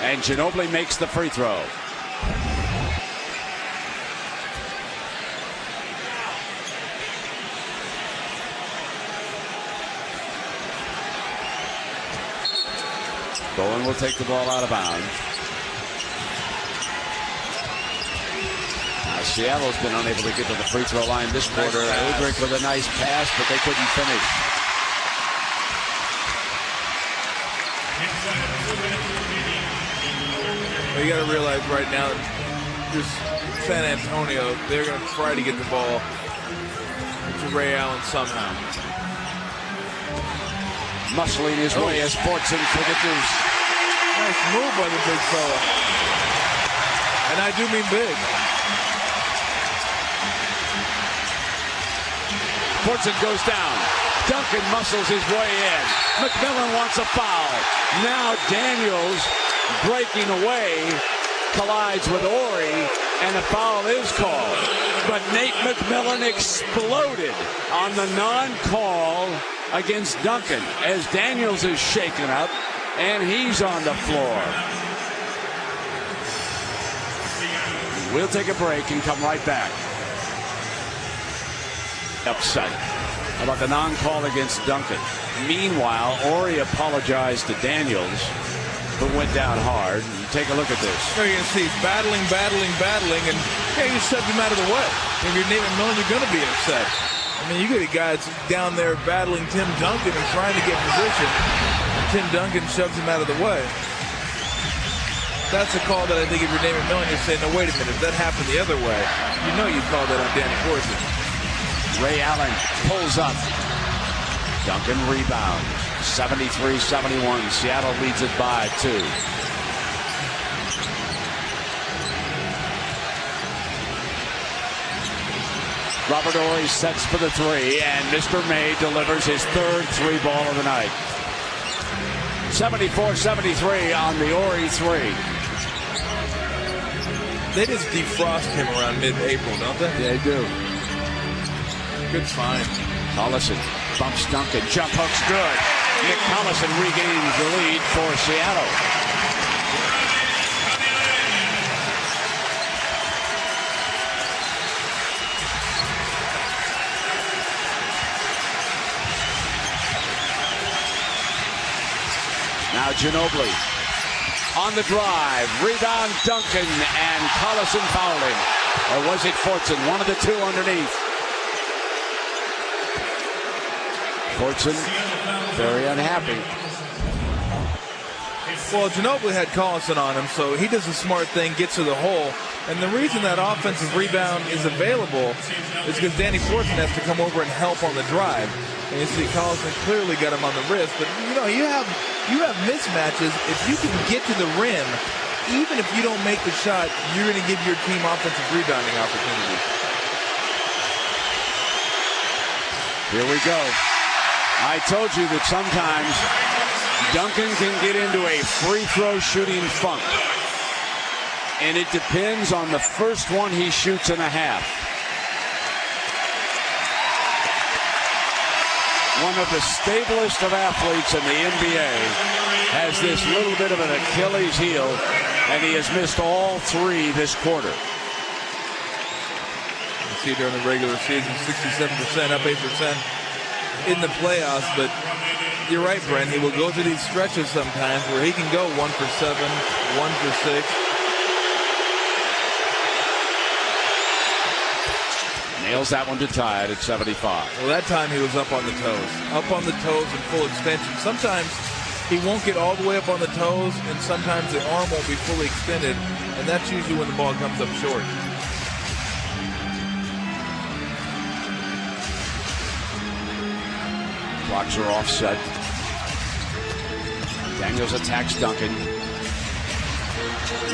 And Ginobili makes the free throw. Bowen will take the ball out of bounds. Now Seattle's been unable to get to the free throw line this quarter. Udrich with a nice pass, but they couldn't finish. Well, you got to realize right now, just San Antonio, they're going to try to get the ball to Ray Allen somehow. Muscling his way as Fortson for the deuce. Nice move by the big fella. And I do mean big. Fortson goes down. Duncan muscles his way in. McMillan wants a foul. Now Daniels breaking away collides with Ori, and a foul is called. But Nate McMillan exploded on the non-call against Duncan as Daniels is shaken up and he's on the floor. We'll take a break and come right back. Upset about the non-call against Duncan. Meanwhile, Ori apologized to Daniels, who went down hard. Take a look at this. There you can see battling, and hey, you shoved him out of the way. If you're Nate McMillan, you're going to be upset. I mean, you get a guy that's down there battling Tim Duncan and trying to get position. Tim Duncan shoves him out of the way. That's a call that I think if you're Nate McMillan, you're saying, no, wait a minute, if that happened the other way, you know you'd call that on Danny Fortson. Ray Allen pulls up. Duncan rebounds. 73-71. Seattle leads it by 2. Robert Horry sets for the 3, and Mr. May delivers his 3rd 3-ball of the night. 74-73 on the Horry 3. They just defrost him around mid-April, don't they? They do. Good find. Collison bumps Duncan. Jump hook's good. Nick Collison regains the lead for Seattle. Now Ginobili on the drive. Rebound Duncan, and Collison fouling. Or was it Fortson? One of the two underneath. Fortson very unhappy. Well, Ginobili had Collison on him, so he does a smart thing, gets to the hole. And the reason that offensive rebound is available is because Danny Fortson has to come over and help on the drive. And you see Collison clearly got him on the wrist. But, you know, you have mismatches. If you can get to the rim, even if you don't make the shot, you're going to give your team offensive rebounding opportunities. Here we go. I told you that sometimes Duncan can get into a free throw shooting funk. And it depends on the first one he shoots in a half. One of the stablest of athletes in the NBA has this little bit of an Achilles heel, and he has missed all 3 this quarter. You see during the regular season, 67%, up 8% in the playoffs. But you're right, Brent. He will go through these stretches sometimes where he can go 1 for 7, 1 for 6. Nails that one to tie it at 75. Well, that time he was up on the toes. Up on the toes in full extension. Sometimes he won't get all the way up on the toes, and sometimes the arm won't be fully extended, and that's usually when the ball comes up short. Clocks are offset. Daniels attacks Duncan.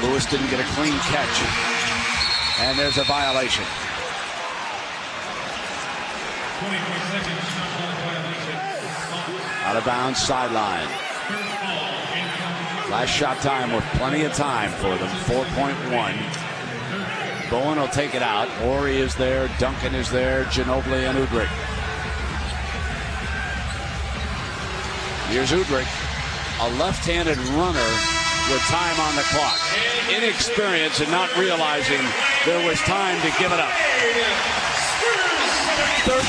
Lewis didn't get a clean catch. And there's a violation. 24 seconds, violation. Out of bounds, sideline. Last shot time with plenty of time for them. 4.1. Bowen will take it out. Horry is there. Duncan is there. Ginobili and Udrih. Here's Udrih, a left-handed runner with time on the clock. Inexperience and not realizing there was time to give it up. 13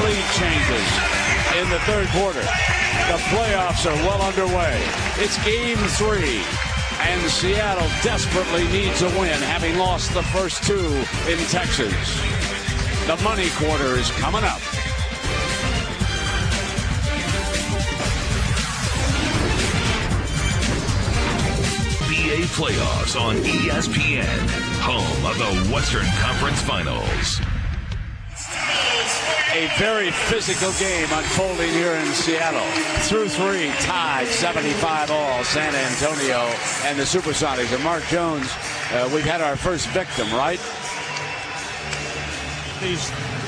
lead changes in the 3rd quarter. The playoffs are well underway. It's game 3, and Seattle desperately needs a win, having lost the first 2 in Texas. The money quarter is coming up. NBA playoffs on ESPN, home of the Western Conference Finals. A very physical game unfolding here in Seattle. Through 3, tied 75 all, San Antonio and the Supersonics. And Mark Jones, we've had our first victim, right?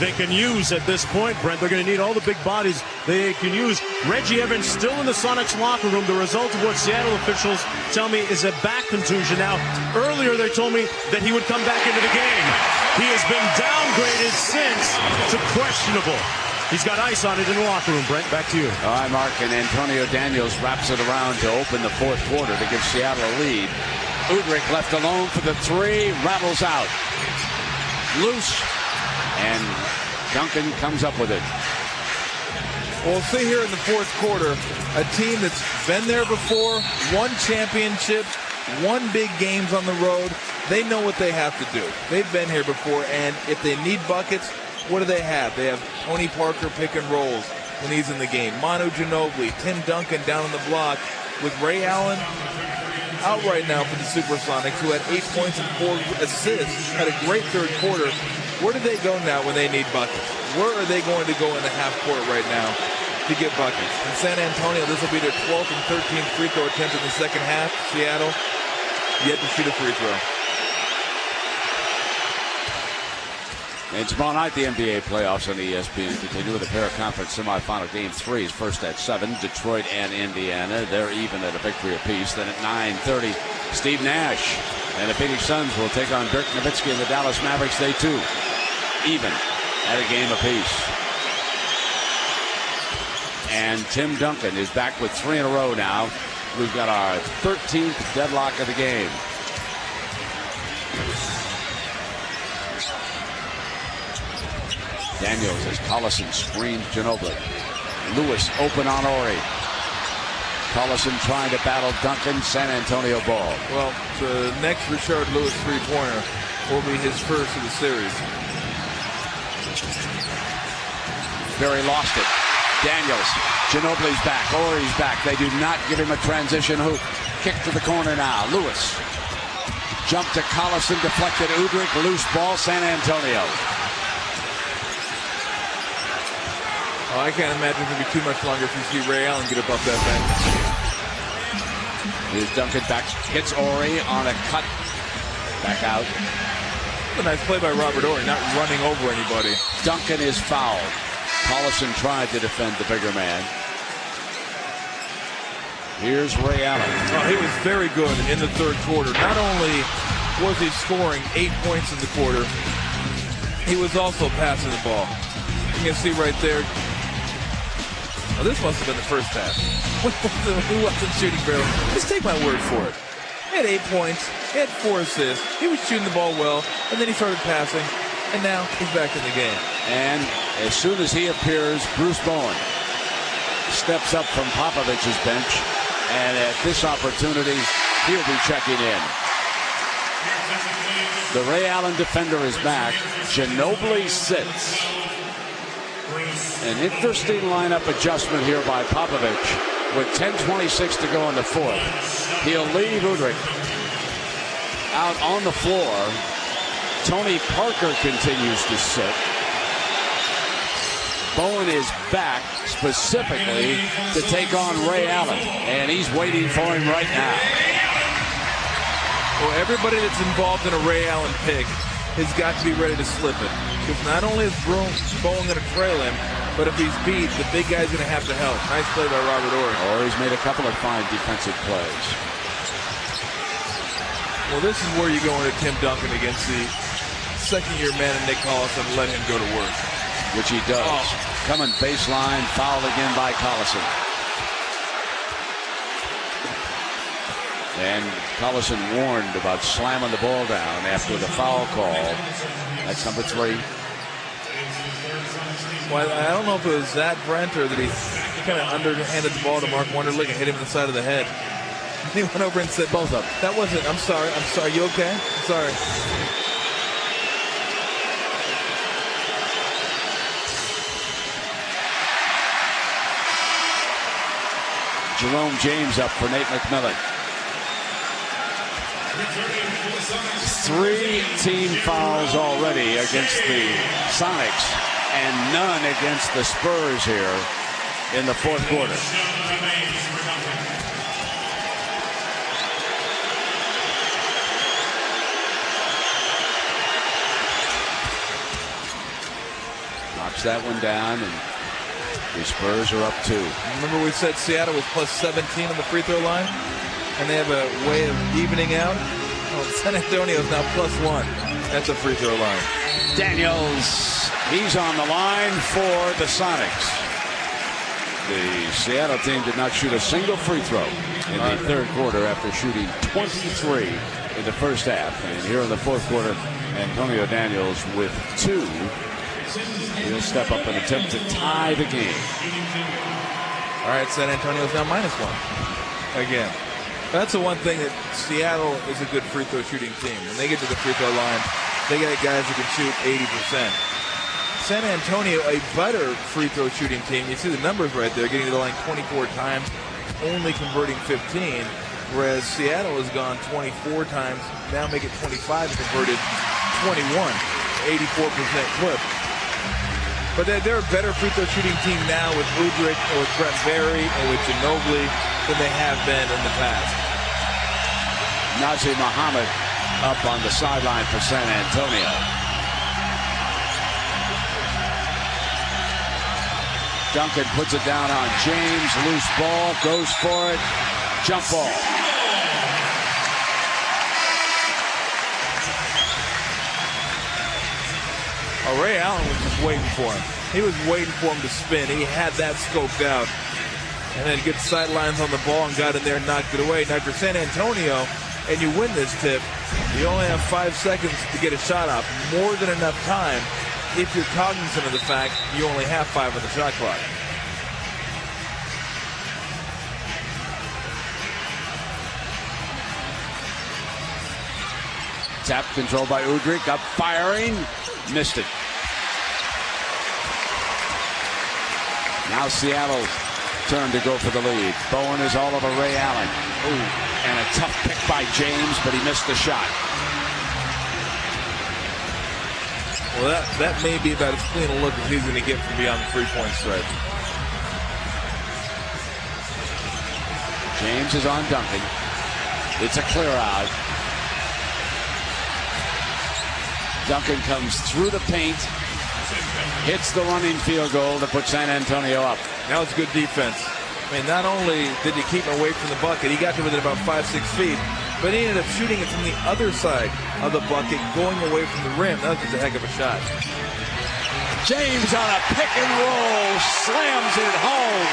They can use at this point, Brent. They're going to need all the big bodies they can use. Reggie Evans still in the Sonics locker room. The result of what Seattle officials tell me is a back contusion. Now, earlier they told me that he would come back into the game. He has been downgraded since to questionable. He's got ice on it in the locker room. Brent, back to you. All right, Mark, and Antonio Daniels wraps it around to open the 4th quarter to give Seattle a lead. Udrih left alone for the 3, rattles out. Loose, and Duncan comes up with it. Well, see here in the 4th quarter, a team that's been there before, won championships, won big games on the road. They know what they have to do. They've been here before, and if they need buckets, what do they have? They have Tony Parker pick and rolls when he's in the game. Manu Ginobili, Tim Duncan down on the block with Ray Allen out right now for the Supersonics, who had 8 points and 4 assists, had a great 3rd quarter. Where do they go now when they need buckets? Where are they going to go in the half court right now to to get buckets. In San Antonio, this will be their 12th and 13th free throw attempt in the second half. Seattle, yet to shoot a free throw. And tomorrow night, the NBA playoffs on ESPN continue with a pair of conference semifinal game threes. First at 7, Detroit and Indiana. They're even at a victory apiece. Then at 9:30, Steve Nash and the Phoenix Suns will take on Dirk Nowitzki and the Dallas Mavericks. They too even at a game apiece. And Tim Duncan is back with 3 in a row now. We've got our 13th deadlock of the game. Daniels as Collison screens Ginobili. Lewis open on Ori. Collison trying to battle Duncan. San Antonio ball. Well, the next Richard Lewis three-pointer will be his first of the series. Berry lost it. Daniels. Ginobili's back. Ori's back. They do not give him a transition hoop. Kick to the corner now. Lewis. Jump to Collison. Deflected. Udrich. Loose ball. San Antonio. Oh, I can't imagine it's going to be too much longer if you see Ray Allen get up off that bench. Here's Duncan back. Hits Ori on a cut. Back out. A nice play by Robert Ori, not running over anybody. Duncan is fouled. Collison tried to defend the bigger man. Here's Ray Allen. Oh, he was very good in the third quarter. Not only was he scoring 8 points in the quarter, he was also passing the ball. You can see right there. Oh, this must have been the first half. Who wasn't shooting very well? Just take my word for it. He had 8 points. He had 4 assists. He was shooting the ball well, and then he started passing, and now he's back in the game. And as soon as he appears, Bruce Bowen steps up from Popovich's bench, and at this opportunity, he'll be checking in. The Ray Allen defender is back. Ginobili sits. An interesting lineup adjustment here by Popovich with 10:26 to go in the fourth. He'll leave Udrich out on the floor. Tony Parker continues to sit. Bowen is back specifically to take on Ray Allen, and he's waiting for him right now. Well, everybody that's involved in a Ray Allen pick has got to be ready to slip it. Because not only is Bowen going to trail him, but if he's beat, the big guy's going to have to help. Nice play by Robert Ori. Ori's made a couple of fine defensive plays. Well, this is where you go into Tim Duncan against the second-year man and Nick Collison and let him go to work. Which he does. Oh. Coming baseline, fouled again by Collison. And Collison warned about slamming the ball down after the foul call. That's number 3. Well, I don't know if it was Zach Brent or that he kind of underhanded the ball to Mark Wonderlich and hit him in the side of the head. He went over and said, both of them. That wasn't, I'm sorry, you okay? I'm sorry. Jerome James up for Nate McMillan. 3 team fouls already against the Sonics and none against the Spurs here in the fourth quarter. Knocks that one down, and the Spurs are up 2. Remember we said Seattle was plus 17 on the free throw line? And they have a way of evening out. Oh, San Antonio is now plus 1. That's a free throw line. Daniels, he's on the line for the Sonics. The Seattle team did not shoot a single free throw in the third quarter after shooting 23 in the first half. And here in the fourth quarter, Antonio Daniels with 2. He'll step up and attempt to tie the game. All right, San Antonio's now minus 1 again. That's the one thing that Seattle is a good free throw shooting team. When they get to the free throw line, they got guys who can shoot 80%. San Antonio, a better free throw shooting team. You see the numbers right there, getting to the line 24 times, only converting 15. Whereas Seattle has gone 24 times, now make it 25 and converted 21, 84% clip. But they're a better free throw shooting team now with Udrich or with Brent Berry or with Ginobili than they have been in the past. Nazir Muhammad up on the sideline for San Antonio. Duncan puts it down on James. Loose ball. Goes for it. Jump ball. Ray Allen was just waiting for him. He was waiting for him to spin. He had that scoped out. And then good sidelines on the ball and got in there and knocked it away. Now, if you're San Antonio and you win this tip, you only have 5 seconds to get a shot off. More than enough time if you're cognizant of the fact you only have 5 on the shot clock. Tap controlled by Udrich. Up firing. Missed it. Now Seattle's turn to go for the lead. Bowen is all over Ray Allen. Ooh, and a tough pick by James, but he missed the shot. Well, that may be about as clean a look as he's going to get from beyond the three-point stripe. James is on Duncan. It's a clear out. Duncan comes through the paint, hits the running field goal to put San Antonio up. That was good defense. I mean, not only did he keep him away from the bucket, he got to within about 5-6 feet, but he ended up shooting it from the other side of the bucket, going away from the rim. That was just a heck of a shot. James on a pick and roll, slams it home.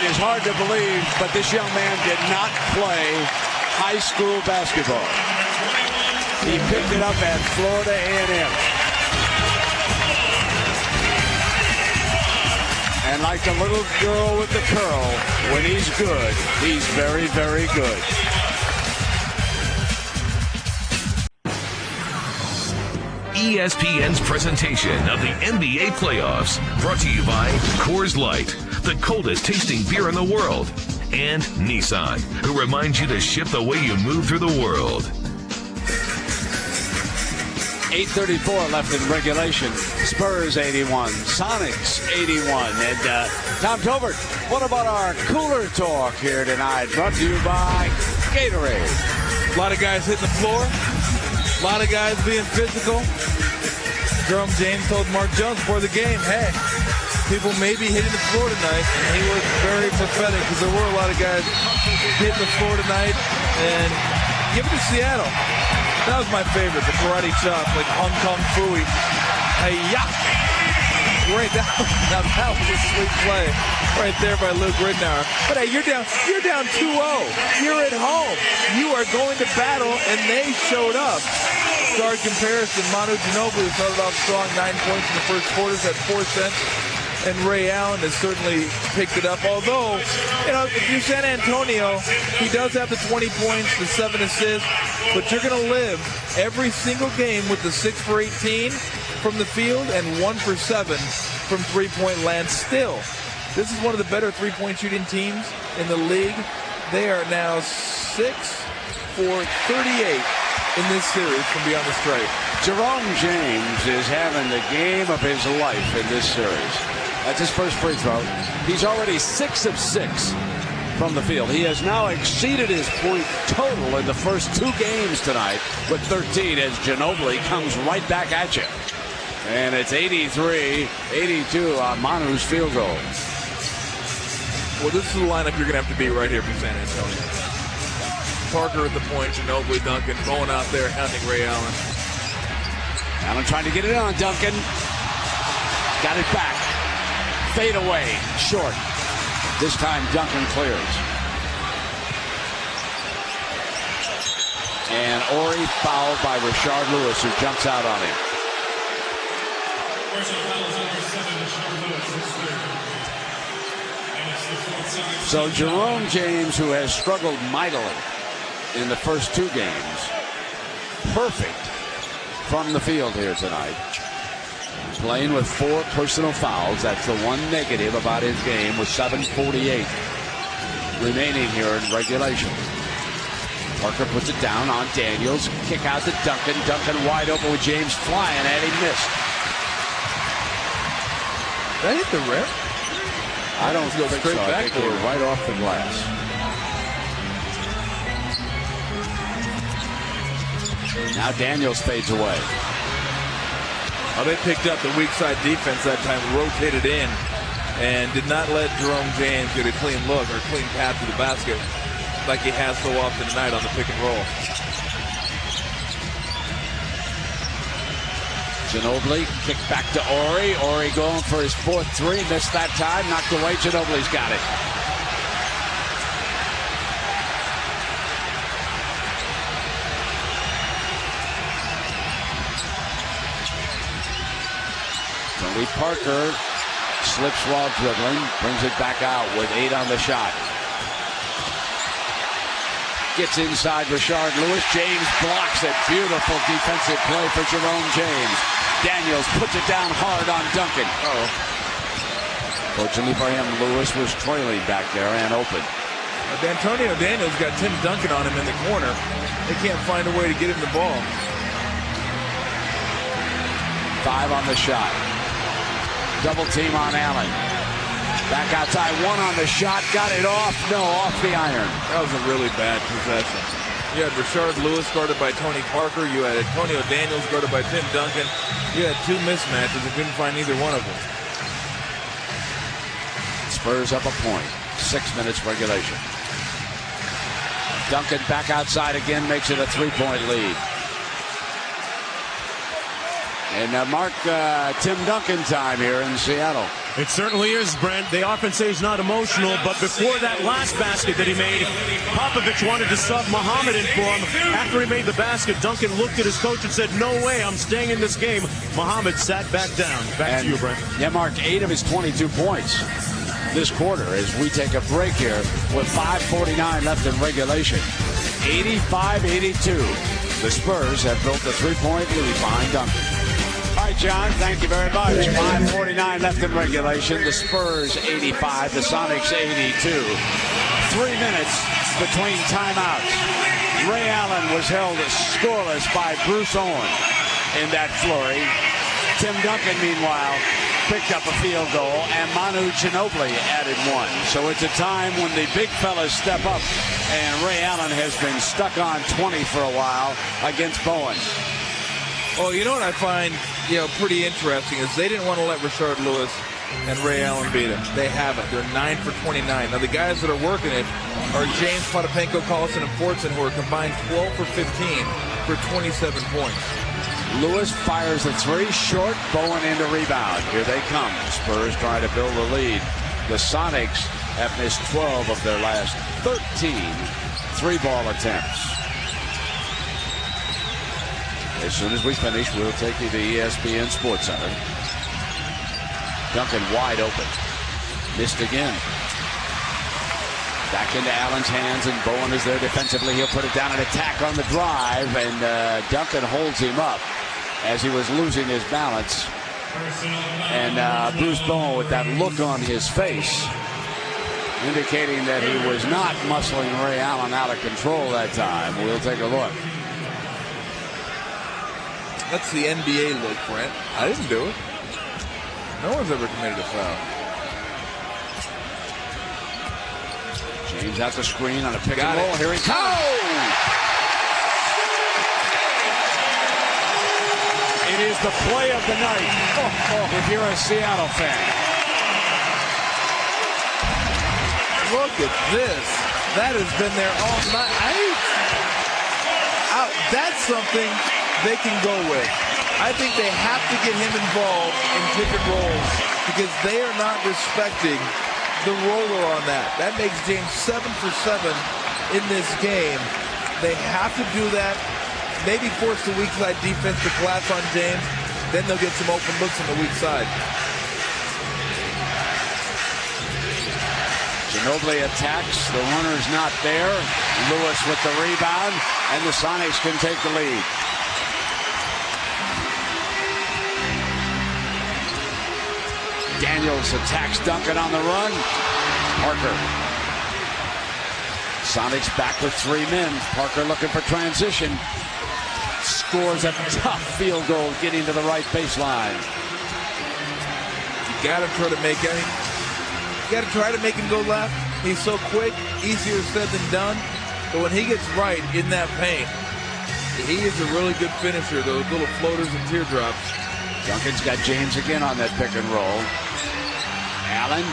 It is hard to believe, but this young man did not play high school basketball. He picked it up at Florida A&M. And like the little girl with the curl, when he's good, he's very, very good. ESPN's presentation of the NBA playoffs, brought to you by Coors Light, the coldest tasting beer in the world, and Nissan, who reminds you to ship the way you move through the world. 8:34 left in regulation. Spurs 81, Sonics 81. And Tom Tolbert, what about our cooler talk here tonight? Brought to you by Gatorade. A lot of guys hitting the floor. A lot of guys being physical. Jerome James told Mark Jones before the game, hey, people may be hitting the floor tonight. And he was very prophetic because there were a lot of guys hitting the floor tonight. And give it to Seattle. That was my favorite, the karate chop, like Hong Kong Fooey. Hey-ya! Right, that was a sweet play right there by Luke Ridnour. But hey, you're down 2-0. You're at home. You are going to battle, and they showed up. Guard comparison, Manu Ginobili started off strong, 9 points in the first quarter, had 4 cents. And Ray Allen has certainly picked it up. Although, if you're San Antonio, he does have the 20 points, the 7 assists, but you're going to live every single game with the 6 for 18 from the field and 1 for 7 from three-point land still. This is one of the better three-point shooting teams in the league. They are now 6 for 38 in this series from beyond the stripe. Jerome James is having the game of his life in this series. That's his first free throw. He's already 6 of 6 from the field. He has now exceeded his point total in the first 2 games tonight with 13 as Ginobili comes right back at you. And it's 83-82 on Manu's field goal. Well, this is the lineup you're going to have to beat right here for San Antonio. Parker at the point, Ginobili, Duncan, Bowen out there, hounding Ray Allen. Allen trying to get it on Duncan. Got it back. Fade away, short. This time Duncan clears. And Ori fouled by Rashard Lewis, who jumps out on him. So Jerome James, who has struggled mightily in the first 2 games, perfect from the field here tonight. Playing with 4 personal fouls. That's the one negative about his game with 7:48 remaining here in regulation. Parker puts it down on Daniels. Kick out to Duncan. Duncan wide open with James flying, and he missed. Did I hit the rim? I don't think so. I think it was right off the glass. Now Daniels fades away. Well, they picked up the weak side defense that time, rotated in, and did not let Jerome James get a clean look or clean path to the basket like he has so often tonight on the pick and roll. Ginobili kick back to Ori. Ori going for his 4th three. Missed that time. Knocked away. Ginobili's got it. Tony Parker slips while dribbling. Brings it back out with 8 on the shot. Gets inside Rashard Lewis. James blocks it. Beautiful defensive play for Jerome James. Daniels puts it down hard on Duncan. Fortunately for him, Lewis was trailing back there and open. Antonio Daniels got Tim Duncan on him in the corner. They can't find a way to get him the ball. 5 on the shot. Double team on Allen. Back outside, 1 on the shot. Got it off. No, off the iron. That was a really bad possession. You had Rashard Lewis guarded by Tony Parker. You had Antonio Daniels guarded by Tim Duncan. You had 2 mismatches and couldn't find either one of them. Spurs up a point. 6 minutes regulation. Duncan back outside again, makes it a 3-point lead. And Mark, Tim Duncan time here in Seattle. It certainly is, Brent. The offense is not emotional, but before that last basket that he made, Popovich wanted to sub Muhammad in for him. After he made the basket, Duncan looked at his coach and said, "No way, I'm staying in this game." Muhammad sat back down. Back to you, Brent. Yeah, Mark, 8 of his 22 points this quarter as we take a break here with 5:49 left in regulation. 85-82. The Spurs have built a 3-point lead behind Duncan. All right, John, thank you very much. 5:49 left in regulation. The Spurs 85, the Sonics 82. 3 minutes between timeouts. Ray Allen was held scoreless by Bruce Owen in that flurry. Tim Duncan, meanwhile, picked up a field goal, and Manu Ginobili added 1. So it's a time when the big fellas step up, and Ray Allen has been stuck on 20 for a while against Bowen. Well, you know what I find, pretty interesting is they didn't want to let Rashard Lewis and Ray Allen beat him. They haven't. They're 9 for 29. Now, the guys that are working it are James Potapenko, Collison, and Fortson, who are combined 12 for 15 for 27 points. Lewis fires a 3 short. Bowen in to rebound. Here they come. Spurs trying to build a lead. The Sonics have missed 12 of their last 13 3-ball attempts. As soon as we finish, we'll take you to ESPN Sports Center. Duncan wide open. Missed again. Back into Allen's hands, and Bowen is there defensively. He'll put it down and attack on the drive, and Duncan holds him up as he was losing his balance. And Bruce Bowen with that look on his face, indicating that he was not muscling Ray Allen out of control that time. We'll take a look. That's the NBA look, Brent. I didn't do it. No one's ever committed a foul. James out the screen on a pick and roll. Here he comes. Oh! It is the play of the night if you're a Seattle fan. Look at this. That has been there all night. That's something they can go with. I think they have to get him involved in pick and rolls because they are not respecting the roller on that. That makes James 7 for 7 in this game. They have to do that. Maybe force the weak side defense to collapse on James. Then they'll get some open looks on the weak side. Ginobili attacks. The runner's not there. Lewis with the rebound, and the Sonics can take the lead. Daniels attacks Duncan on the run. Parker Sonics back with 3 men. Parker looking for transition. Scores a tough field goal getting to the right baseline. You gotta try to make him go left. He's so quick, easier said than done. But when he gets right in that paint, he is a really good finisher. Those little floaters and teardrops. Duncan's got James again on that pick and roll. Allen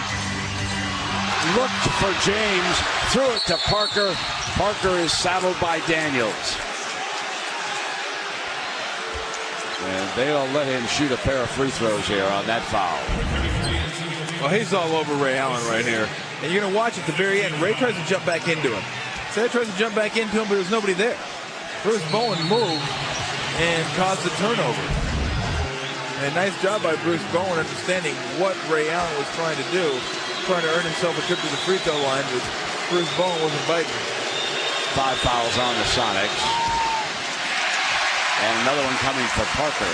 looked for James, threw it to Parker. Parker is saddled by Daniels. And they'll let him shoot a pair of free throws here on that foul. Well, he's all over Ray Allen right here. And you're going to watch at the very end. Ray tries to jump back into him. Seth tries to jump back into him, but there's nobody there. Bruce Bowen moved and caused the turnover. And nice job by Bruce Bowen understanding what Ray Allen was trying to do, trying to earn himself a trip to the free throw line, but Bruce Bowen wasn't biting. 5 fouls on the Sonics. And another one coming for Parker.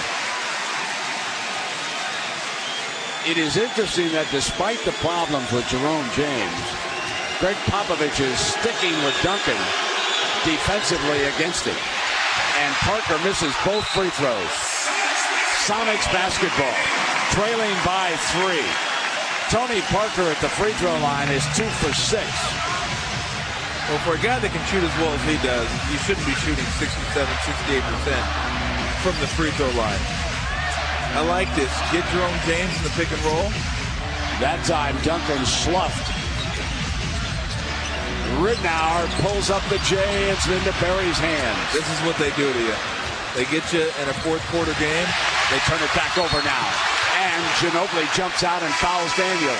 It is interesting that despite the problems with Jerome James, Greg Popovich is sticking with Duncan defensively against him. And Parker misses both free throws. Sonics basketball, trailing by 3. Tony Parker at the free throw line is 2 for 6. Well, for a guy that can shoot as well as he does, you shouldn't be shooting 67, 68% from the free throw line. I like this. Get Jerome James in the pick and roll. That time, Duncan sloughed. Ridnour pulls up the J. It's into Barry's hands. This is what they do to you. They get you in a fourth quarter game. They turn it back over now. And Ginobili jumps out and fouls Daniels.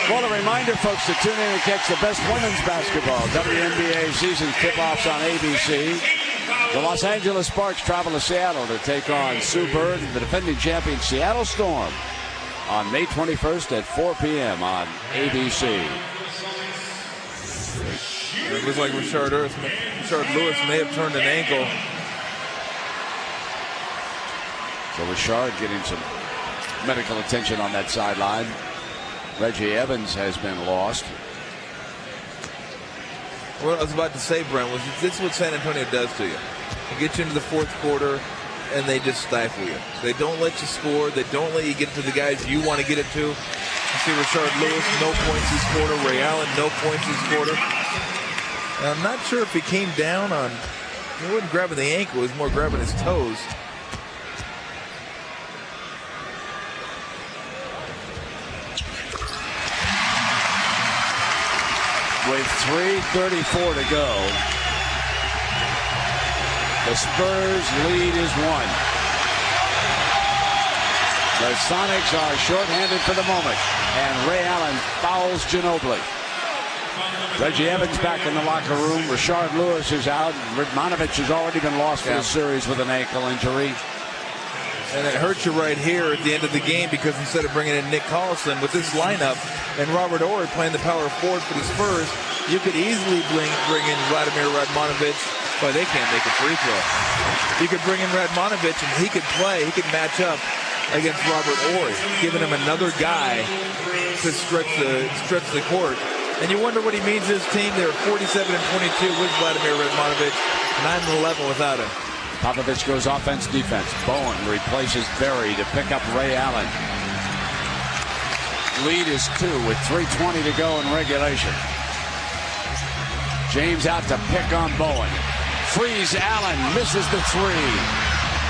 Well, a reminder, folks, to tune in and catch the best women's basketball. WNBA season tip-offs on ABC. The Los Angeles Sparks travel to Seattle to take on Sue Bird and the defending champion Seattle Storm on May 21st at 4 p.m. on ABC. It looks like Rashard Lewis may have turned an ankle. So Rashard getting some medical attention on that sideline. Reggie Evans has been lost. What I was about to say, Brent, was this is what San Antonio does to you. They get you into the fourth quarter, and they just stifle you. They don't let you score. They don't let you get to the guys you want to get it to. You see Rashard Lewis, no points this quarter. Ray Allen, no points this quarter. And I'm not sure if he came down on, he wasn't grabbing the ankle, he was more grabbing his toes. With 3:34 to go, the Spurs lead is 1. The Sonics are shorthanded for the moment, and Ray Allen fouls Ginobili. Reggie Evans back in the locker room. Rashard Lewis is out. Ridmanovich has already been lost for the series with an ankle injury. And it hurts you right here at the end of the game because instead of bringing in Nick Collison with this lineup and Robert Horry playing the power forward for the Spurs, you could easily bring in Vladimir Radmanovich, but they can't make a free throw. You could bring in Radmanovich and he could play, he could match up against Robert Horry, giving him another guy to stretch the court. And you wonder what he means to his team. They were 47-22 with Vladimir Radmanovich, 9-11 without him. Popovich goes offense, defense. Bowen replaces Berry to pick up Ray Allen. Lead is 2 with 3:20 to go in regulation. James out to pick on Bowen. Frees Allen, misses the 3.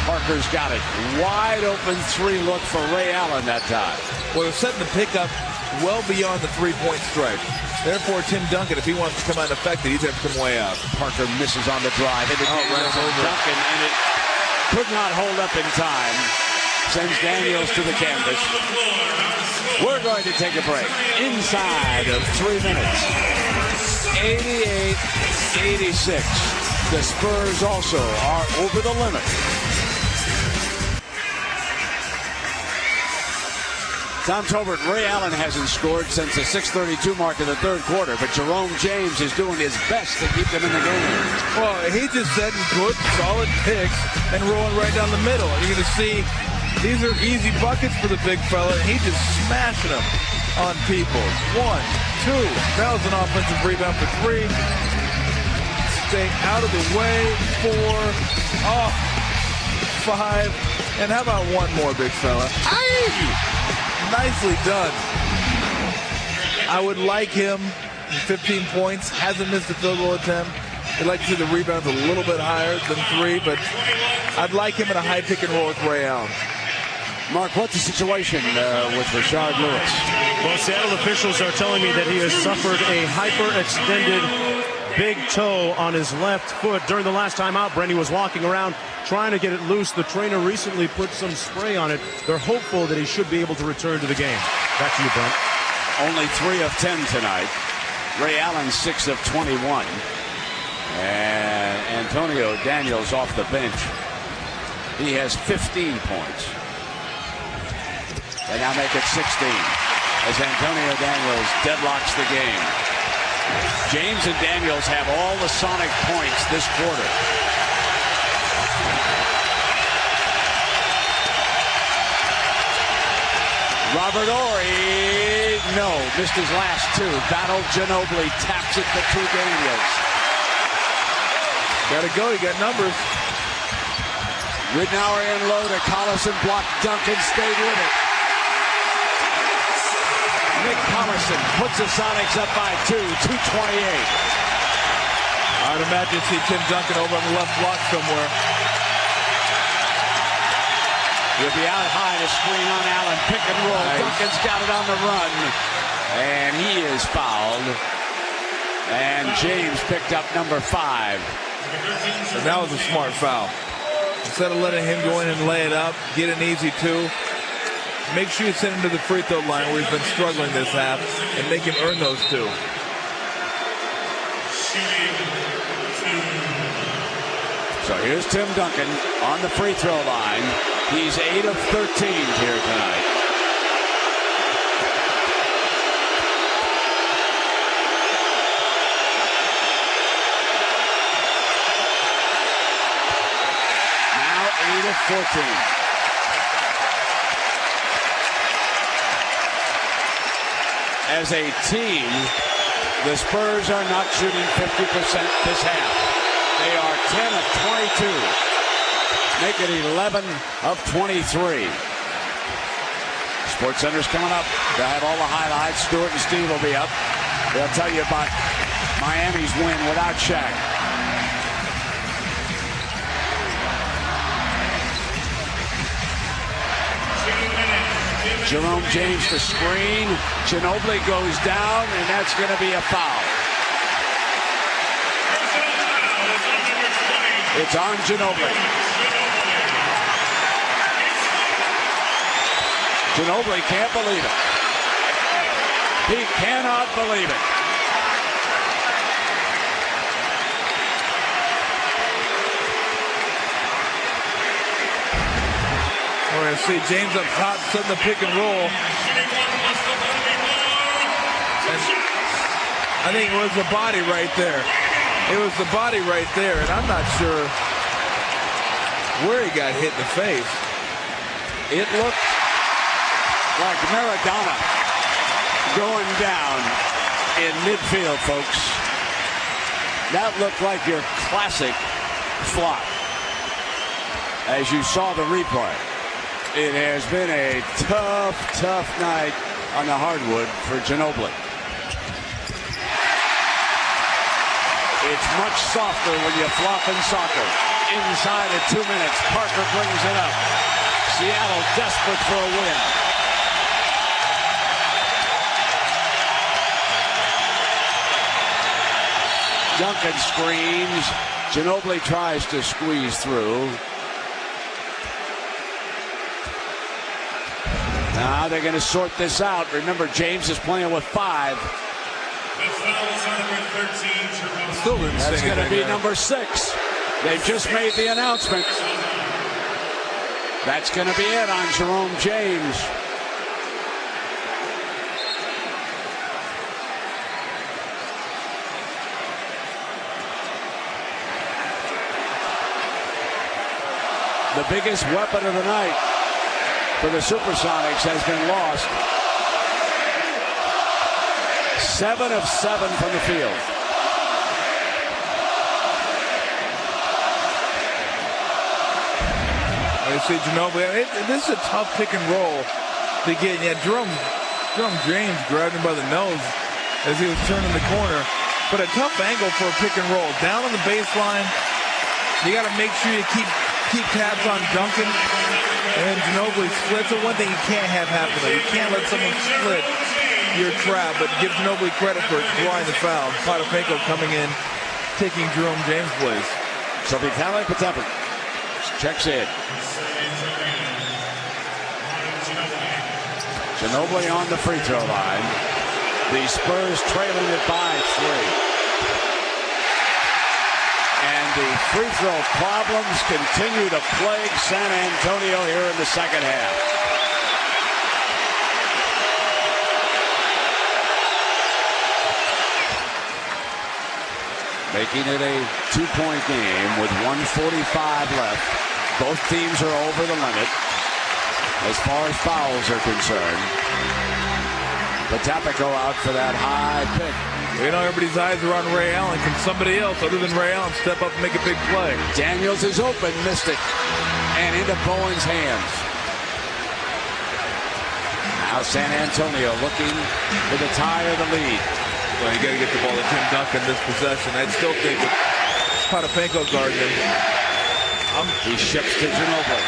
Parker's got it. Wide open 3 look for Ray Allen that time. Well, they're setting the pickup well beyond the 3-point stripe. Therefore, Tim Duncan, if he wants to come out affected, he's going to come way out. Parker misses on the drive. Runs over Duncan, and it could not hold up in time. Sends Daniels to the canvas. We're going to take a break. Inside of 3 minutes. 88-86. The Spurs also are over the limit. Tom Tolbert, Ray Allen hasn't scored since the 6:32 mark of the third quarter, but Jerome James is doing his best to keep them in the game. Well, he's just setting good, solid picks and rolling right down the middle. You're going to see These are easy buckets for the big fella, and he's just smashing them on people. 1, 2. That was an offensive rebound for 3. Stay out of the way. 4. 5. And how about one more, big fella? Aye! Nicely done. I would like him. 15 points. Hasn't missed a field goal attempt. I'd like to see the rebounds a little bit higher than 3, but I'd like him in a high pick and roll with Ray Allen. Mark, what's the situation with Rashard Lewis? Well, Seattle officials are telling me that he has suffered a hyperextended big toe on his left foot. During the last time out, Brenny was walking around trying to get it loose. The trainer recently put some spray on it. They're hopeful that he should be able to return to the game. Back to you, Brent. Only 3 of 10 tonight. Ray Allen 6 of 21. And Antonio Daniels off the bench. He has 15 points. They now make it 16 as Antonio Daniels deadlocks the game. James and Daniels have all the Sonic points this quarter. Robert Horry, no, missed his last 2. Battle Ginobili, taps it to Daniels. Gotta go, you got numbers. Ridnour in low to Collison, blocked. Duncan stayed with it. Nick Collison puts the Sonics up by 2, 2:28. I'd imagine see Tim Duncan over on the left block somewhere. He'll be out high to screen on Allen. Pick and roll. Nice. Duncan's got it on the run. And he is fouled. And James picked up number 5. And that was a smart foul. Instead of letting him go in and lay it up, get an easy 2. Make sure you send him to the free throw line where he's been struggling this half and make him earn those 2. So here's Tim Duncan on the free throw line. He's 8 of 13 here tonight. Now 8 of 14. As a team, the Spurs are not shooting 50% this half. They are 10 of 22. Make it 11 of 23. SportsCenter's coming up. They'll have all the highlights. Stuart and Steve will be up. They'll tell you about Miami's win without Shaq. Jerome James to screen. Ginobili goes down, and that's going to be a foul. It's on Ginobili. Ginobili can't believe it. He cannot believe it. We're going to see James up top setting the pick and roll. And I think it was the body right there. It was the body right there, and I'm not sure where he got hit in the face. It looked like Maradona going down in midfield, folks. That looked like your classic flop as you saw the replay. It has been a tough night on the hardwood for Ginobili. It's much softer when you flop in soccer. Inside of 2 minutes, Parker brings it up. Seattle desperate for a win. Duncan screens. Ginobili tries to squeeze through. Now they're going to sort this out. Remember, James is playing with 5. That's going to be number 6. They've just made the announcement. That's going to be it on Jerome James. The biggest weapon of the night. for the Supersonics has been lost. 7 of 7 from the field. I see Ginobili. This is a tough pick and roll to get. Yeah, Jerome James grabbed him by the nose as he was turning the corner. But a tough angle for a pick and roll. Down on the baseline, you got to make sure you keep tabs on Duncan. And Ginobili splits. So one thing you can't have happen, though. You can't let someone split your trap, but give Ginobili credit for drawing the foul. Potapenko coming in, taking Jerome James' place. So Vitaly Potapenko checks in. Ginobili on the free throw line. The Spurs trailing it by 3. And the free throw problems continue to plague San Antonio here in the second half. Making it a 2-point game with 1:45 left. Both teams are over the limit as far as fouls are concerned. Potapenko out for that high pick. You know, everybody's eyes are on Ray Allen. Can somebody else other than Ray Allen step up and make a big play? Daniels is open, missed it, and into Bowen's hands. Now San Antonio looking for the tie or the lead. Well, you got to get the ball to Tim Duncan this possession. I'd still think with Potapenko guarding him. He ships to Ginobili.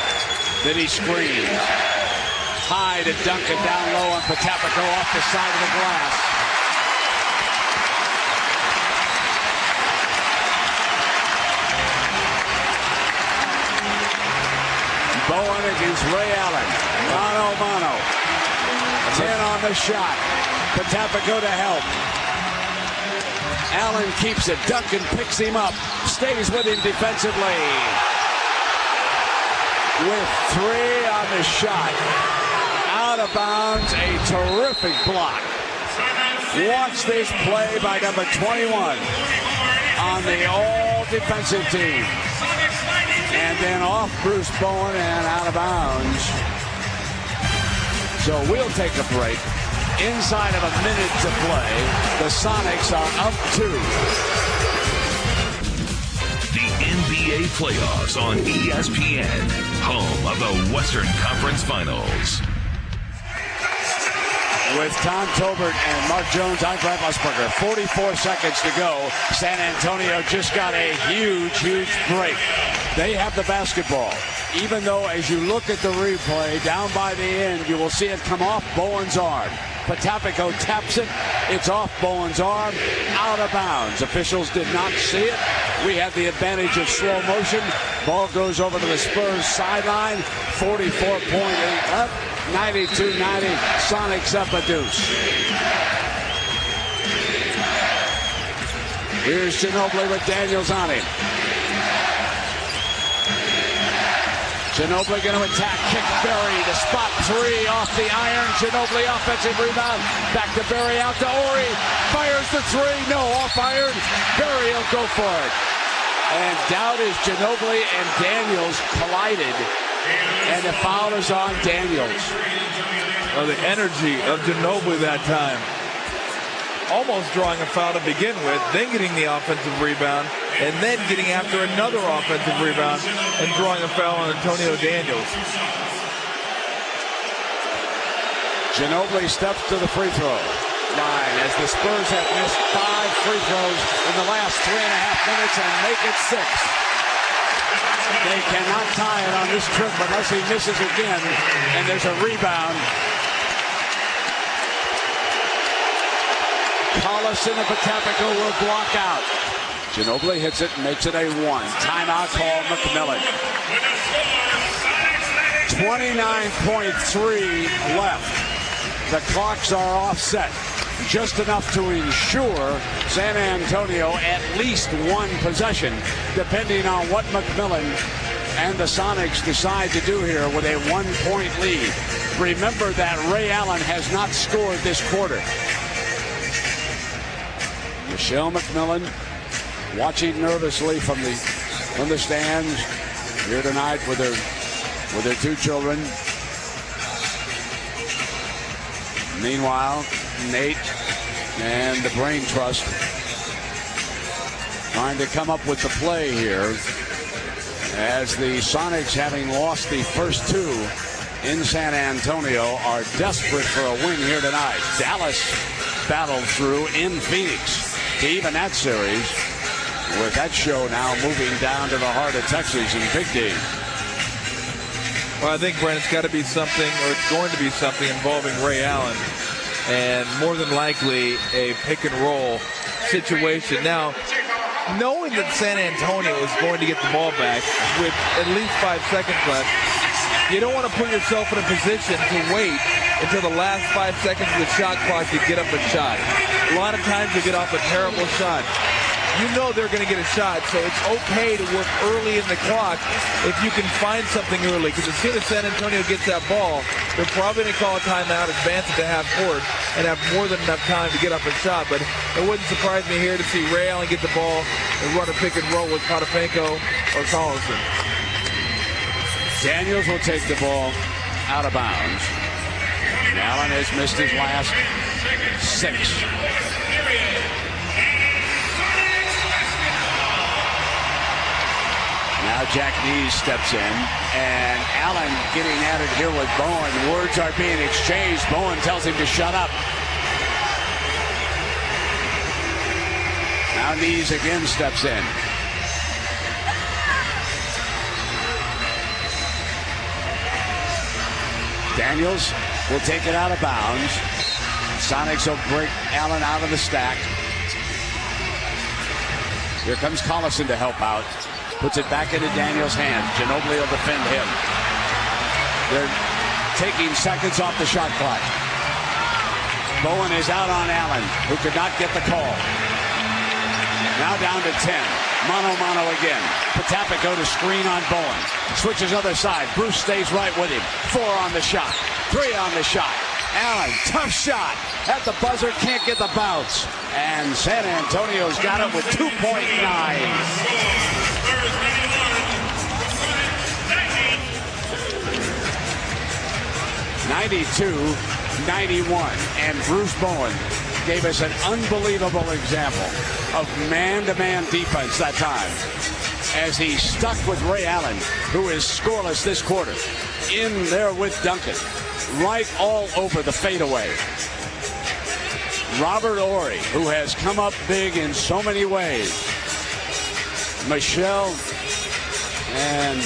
Then he screens. High to Duncan down low on Potapenko off the side of the glass. Bowen against Ray Allen. Mano. 10 on the shot. Potapenko to help. Allen keeps it. Duncan picks him up. Stays with him defensively. With 3 on the shot. Out of bounds. A terrific block. Watch this play by number 21 on the all-defensive team. And then off Bruce Bowen and out of bounds. So we'll take a break. Inside of a minute to play, the Sonics are up 2. The NBA playoffs on ESPN, home of the Western Conference Finals. With Tom Tolbert and Mark Jones, I'm Brad Musburger. 44 seconds to go. San Antonio just got a huge break. They have the basketball. Even though, as you look at the replay, down by the end, you will see it come off Bowen's arm. Potapenko taps it. It's off Bowen's arm. Out of bounds. Officials did not see it. We have the advantage of slow motion. Ball goes over to the Spurs sideline. 44.8 up. 92-90. Sonics up a deuce. Here's Ginobili with Daniels on him. Ginobili going to attack. Kick Berry to spot 3 off the iron. Ginobili offensive rebound. Back to Berry, out to Ori. Fires the 3. No, off iron. Berry will go for it. And down is Ginobili and Daniels collided. And the foul is on Daniels. Well, the energy of Ginobili that time. Almost drawing a foul to begin with, then getting the offensive rebound, and then getting after another offensive rebound and drawing a foul on Antonio Daniels. Ginobili steps to the free throw line as the Spurs have missed 5 free throws in the last 3.5 minutes and make it 6. They cannot tie it on this trip unless he misses again, and there's a rebound. Collison and Potapenko will block out. Ginobili hits it and makes it a 1. Timeout call, McMillan. 29.3 left. The clocks are offset. Just enough to ensure San Antonio at least 1 possession, depending on what McMillan and the Sonics decide to do here with a 1-point lead. Remember that Ray Allen has not scored this quarter. Michelle McMillan watching nervously from the stands here tonight with her 2 children. Meanwhile, Nate and the Brain Trust trying to come up with the play here as the Sonics, having lost the first two in San Antonio, are desperate for a win here tonight. Dallas battled through in Phoenix to even that series, with that show now moving down to the heart of Texas in Big D. Well, I think, Brent, it's got to be something, or it's going to be something involving Ray Allen, and more than likely a pick and roll situation. Now, knowing that San Antonio is going to get the ball back with at least 5 seconds left, you don't want to put yourself in a position to wait until the last 5 seconds of the shot clock to get up a shot. A lot of times you get off a terrible shot. You know they're going to get a shot, so it's okay to work early in the clock if you can find something early, because as soon as San Antonio gets that ball, they're probably going to call a timeout, advance it to half court, and have more than enough time to get up a shot. But it wouldn't surprise me here to see Ray Allen get the ball and run a pick and roll with Potapenko or Collinson. Daniels will take the ball out of bounds. Allen has missed his last 6. Now Jack Nees steps in, and Allen getting at it here with Bowen. Words are being exchanged. Bowen tells him to shut up. Now Nees again steps in. Daniels will take it out of bounds. Sonics will break Allen out of the stack. Here comes Collison to help out. Puts it back into Daniels' hands. Ginobili will defend him. They're taking seconds off the shot clock. Bowen is out on Allen, who could not get the call. Now down to 10. Mano again. Potapenko to screen on Bowen. Switches other side. Bruce stays right with him. 4 on the shot. 3 on the shot. Allen, tough shot. At the buzzer, can't get the bounce. And San Antonio's got it with 2.9. 92-91, and Bruce Bowen gave us an unbelievable example of man-to-man defense that time as he stuck with Ray Allen, who is scoreless this quarter, in there with Duncan, right all over the fadeaway. Robert Horry, who has come up big in so many ways. Michelle, and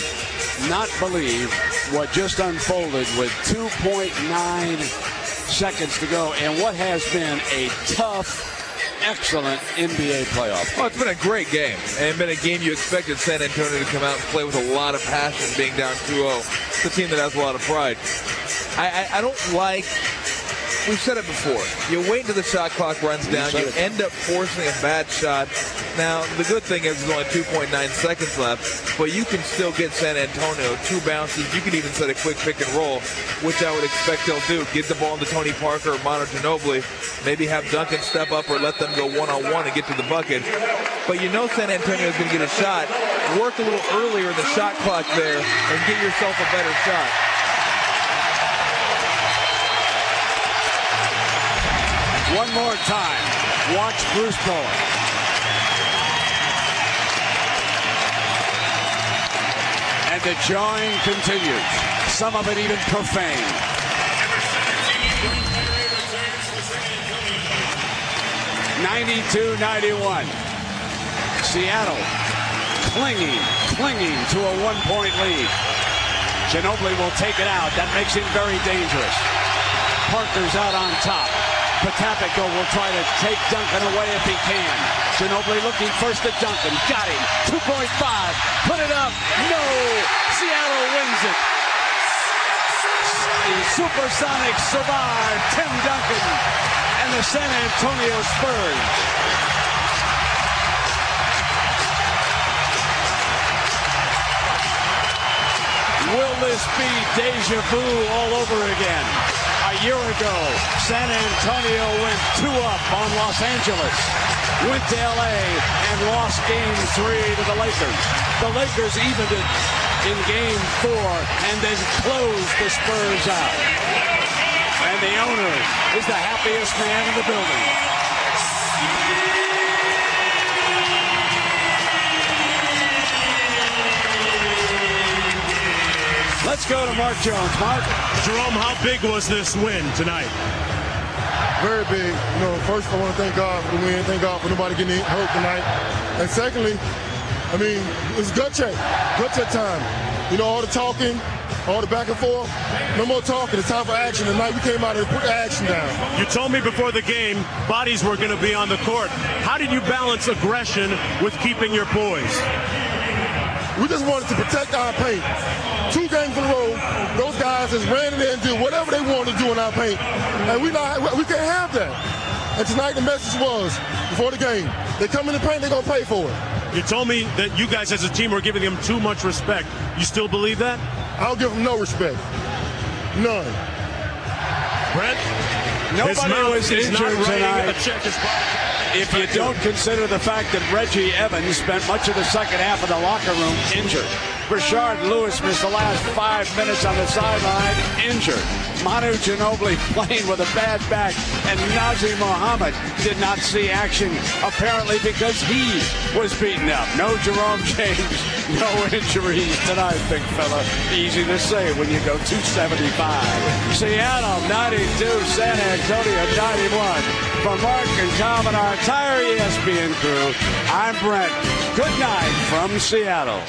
not believe what just unfolded with 2.9 seconds to go and what has been a tough, excellent NBA playoff. Oh, it's been a great game, and it's been a game you expected San Antonio to come out and play with a lot of passion, being down 2-0. It's a team that has a lot of pride. I don't like, we've said it before, you wait until the shot clock runs down, you end up forcing a bad shot. Now, the good thing is there's only 2.9 seconds left, but you can still get San Antonio 2 bounces. You can even set a quick pick and roll, which I would expect they'll do. Get the ball to Tony Parker or Manu Ginobili, maybe have Duncan step up or let them go one-on-one and get to the bucket. But you know San Antonio is going to get a shot. Work a little earlier in the shot clock there and get yourself a better shot. One more time. Watch Bruce Bowen. And the jawing continues. Some of it even profane. (92-91). Seattle clinging to a 1-point lead. Ginobili will take it out. That makes him very dangerous. Parker's out on top. Potapenko will try to take Duncan away if he can. Ginobili looking first at Duncan. Got him. 2.5. Put it up. No. Seattle wins it. The Supersonics survive. Tim Duncan and the San Antonio Spurs. Will this be deja vu all over again? A year ago, San Antonio went 2-up on Los Angeles, went to LA, and lost Game 3 to the Lakers. The Lakers evened it in Game 4 and then closed the Spurs out. And the owner is the happiest man in the building. Let's go to Mark Jones. Mark. Jerome, how big was this win tonight? Very big. You know, first I want to thank God for the win. Thank God for nobody getting hurt tonight. And secondly, I mean, it's gut check time. You know, all the talking, all the back and forth. No more talking. It's time for action. Tonight we came out and put the action down. You told me before the game bodies were going to be on the court. How did you balance aggression with keeping your poise? We just wanted to protect our paint. 2 games in a row, those guys just ran in there and did whatever they wanted to do in our paint. And we can't have that. And tonight the message was, before the game, they come in the paint, they're going to pay for it. You told me that you guys as a team were giving them too much respect. You still believe that? I'll give them no respect. None. Brent? Nobody was injured tonight. If you don't consider the fact that Reggie Evans spent much of the second half of the locker room injured. Rashard Lewis missed the last 5 minutes on the sideline, injured. Manu Ginobili playing with a bad back, and Nazir Mohammed did not see action, apparently because he was beaten up. No Jerome James, no injuries tonight, big fella. Easy to say when you go 275. Seattle 92, San Antonio 91. For Mark and Tom and our entire ESPN crew, I'm Brent. Good night from Seattle.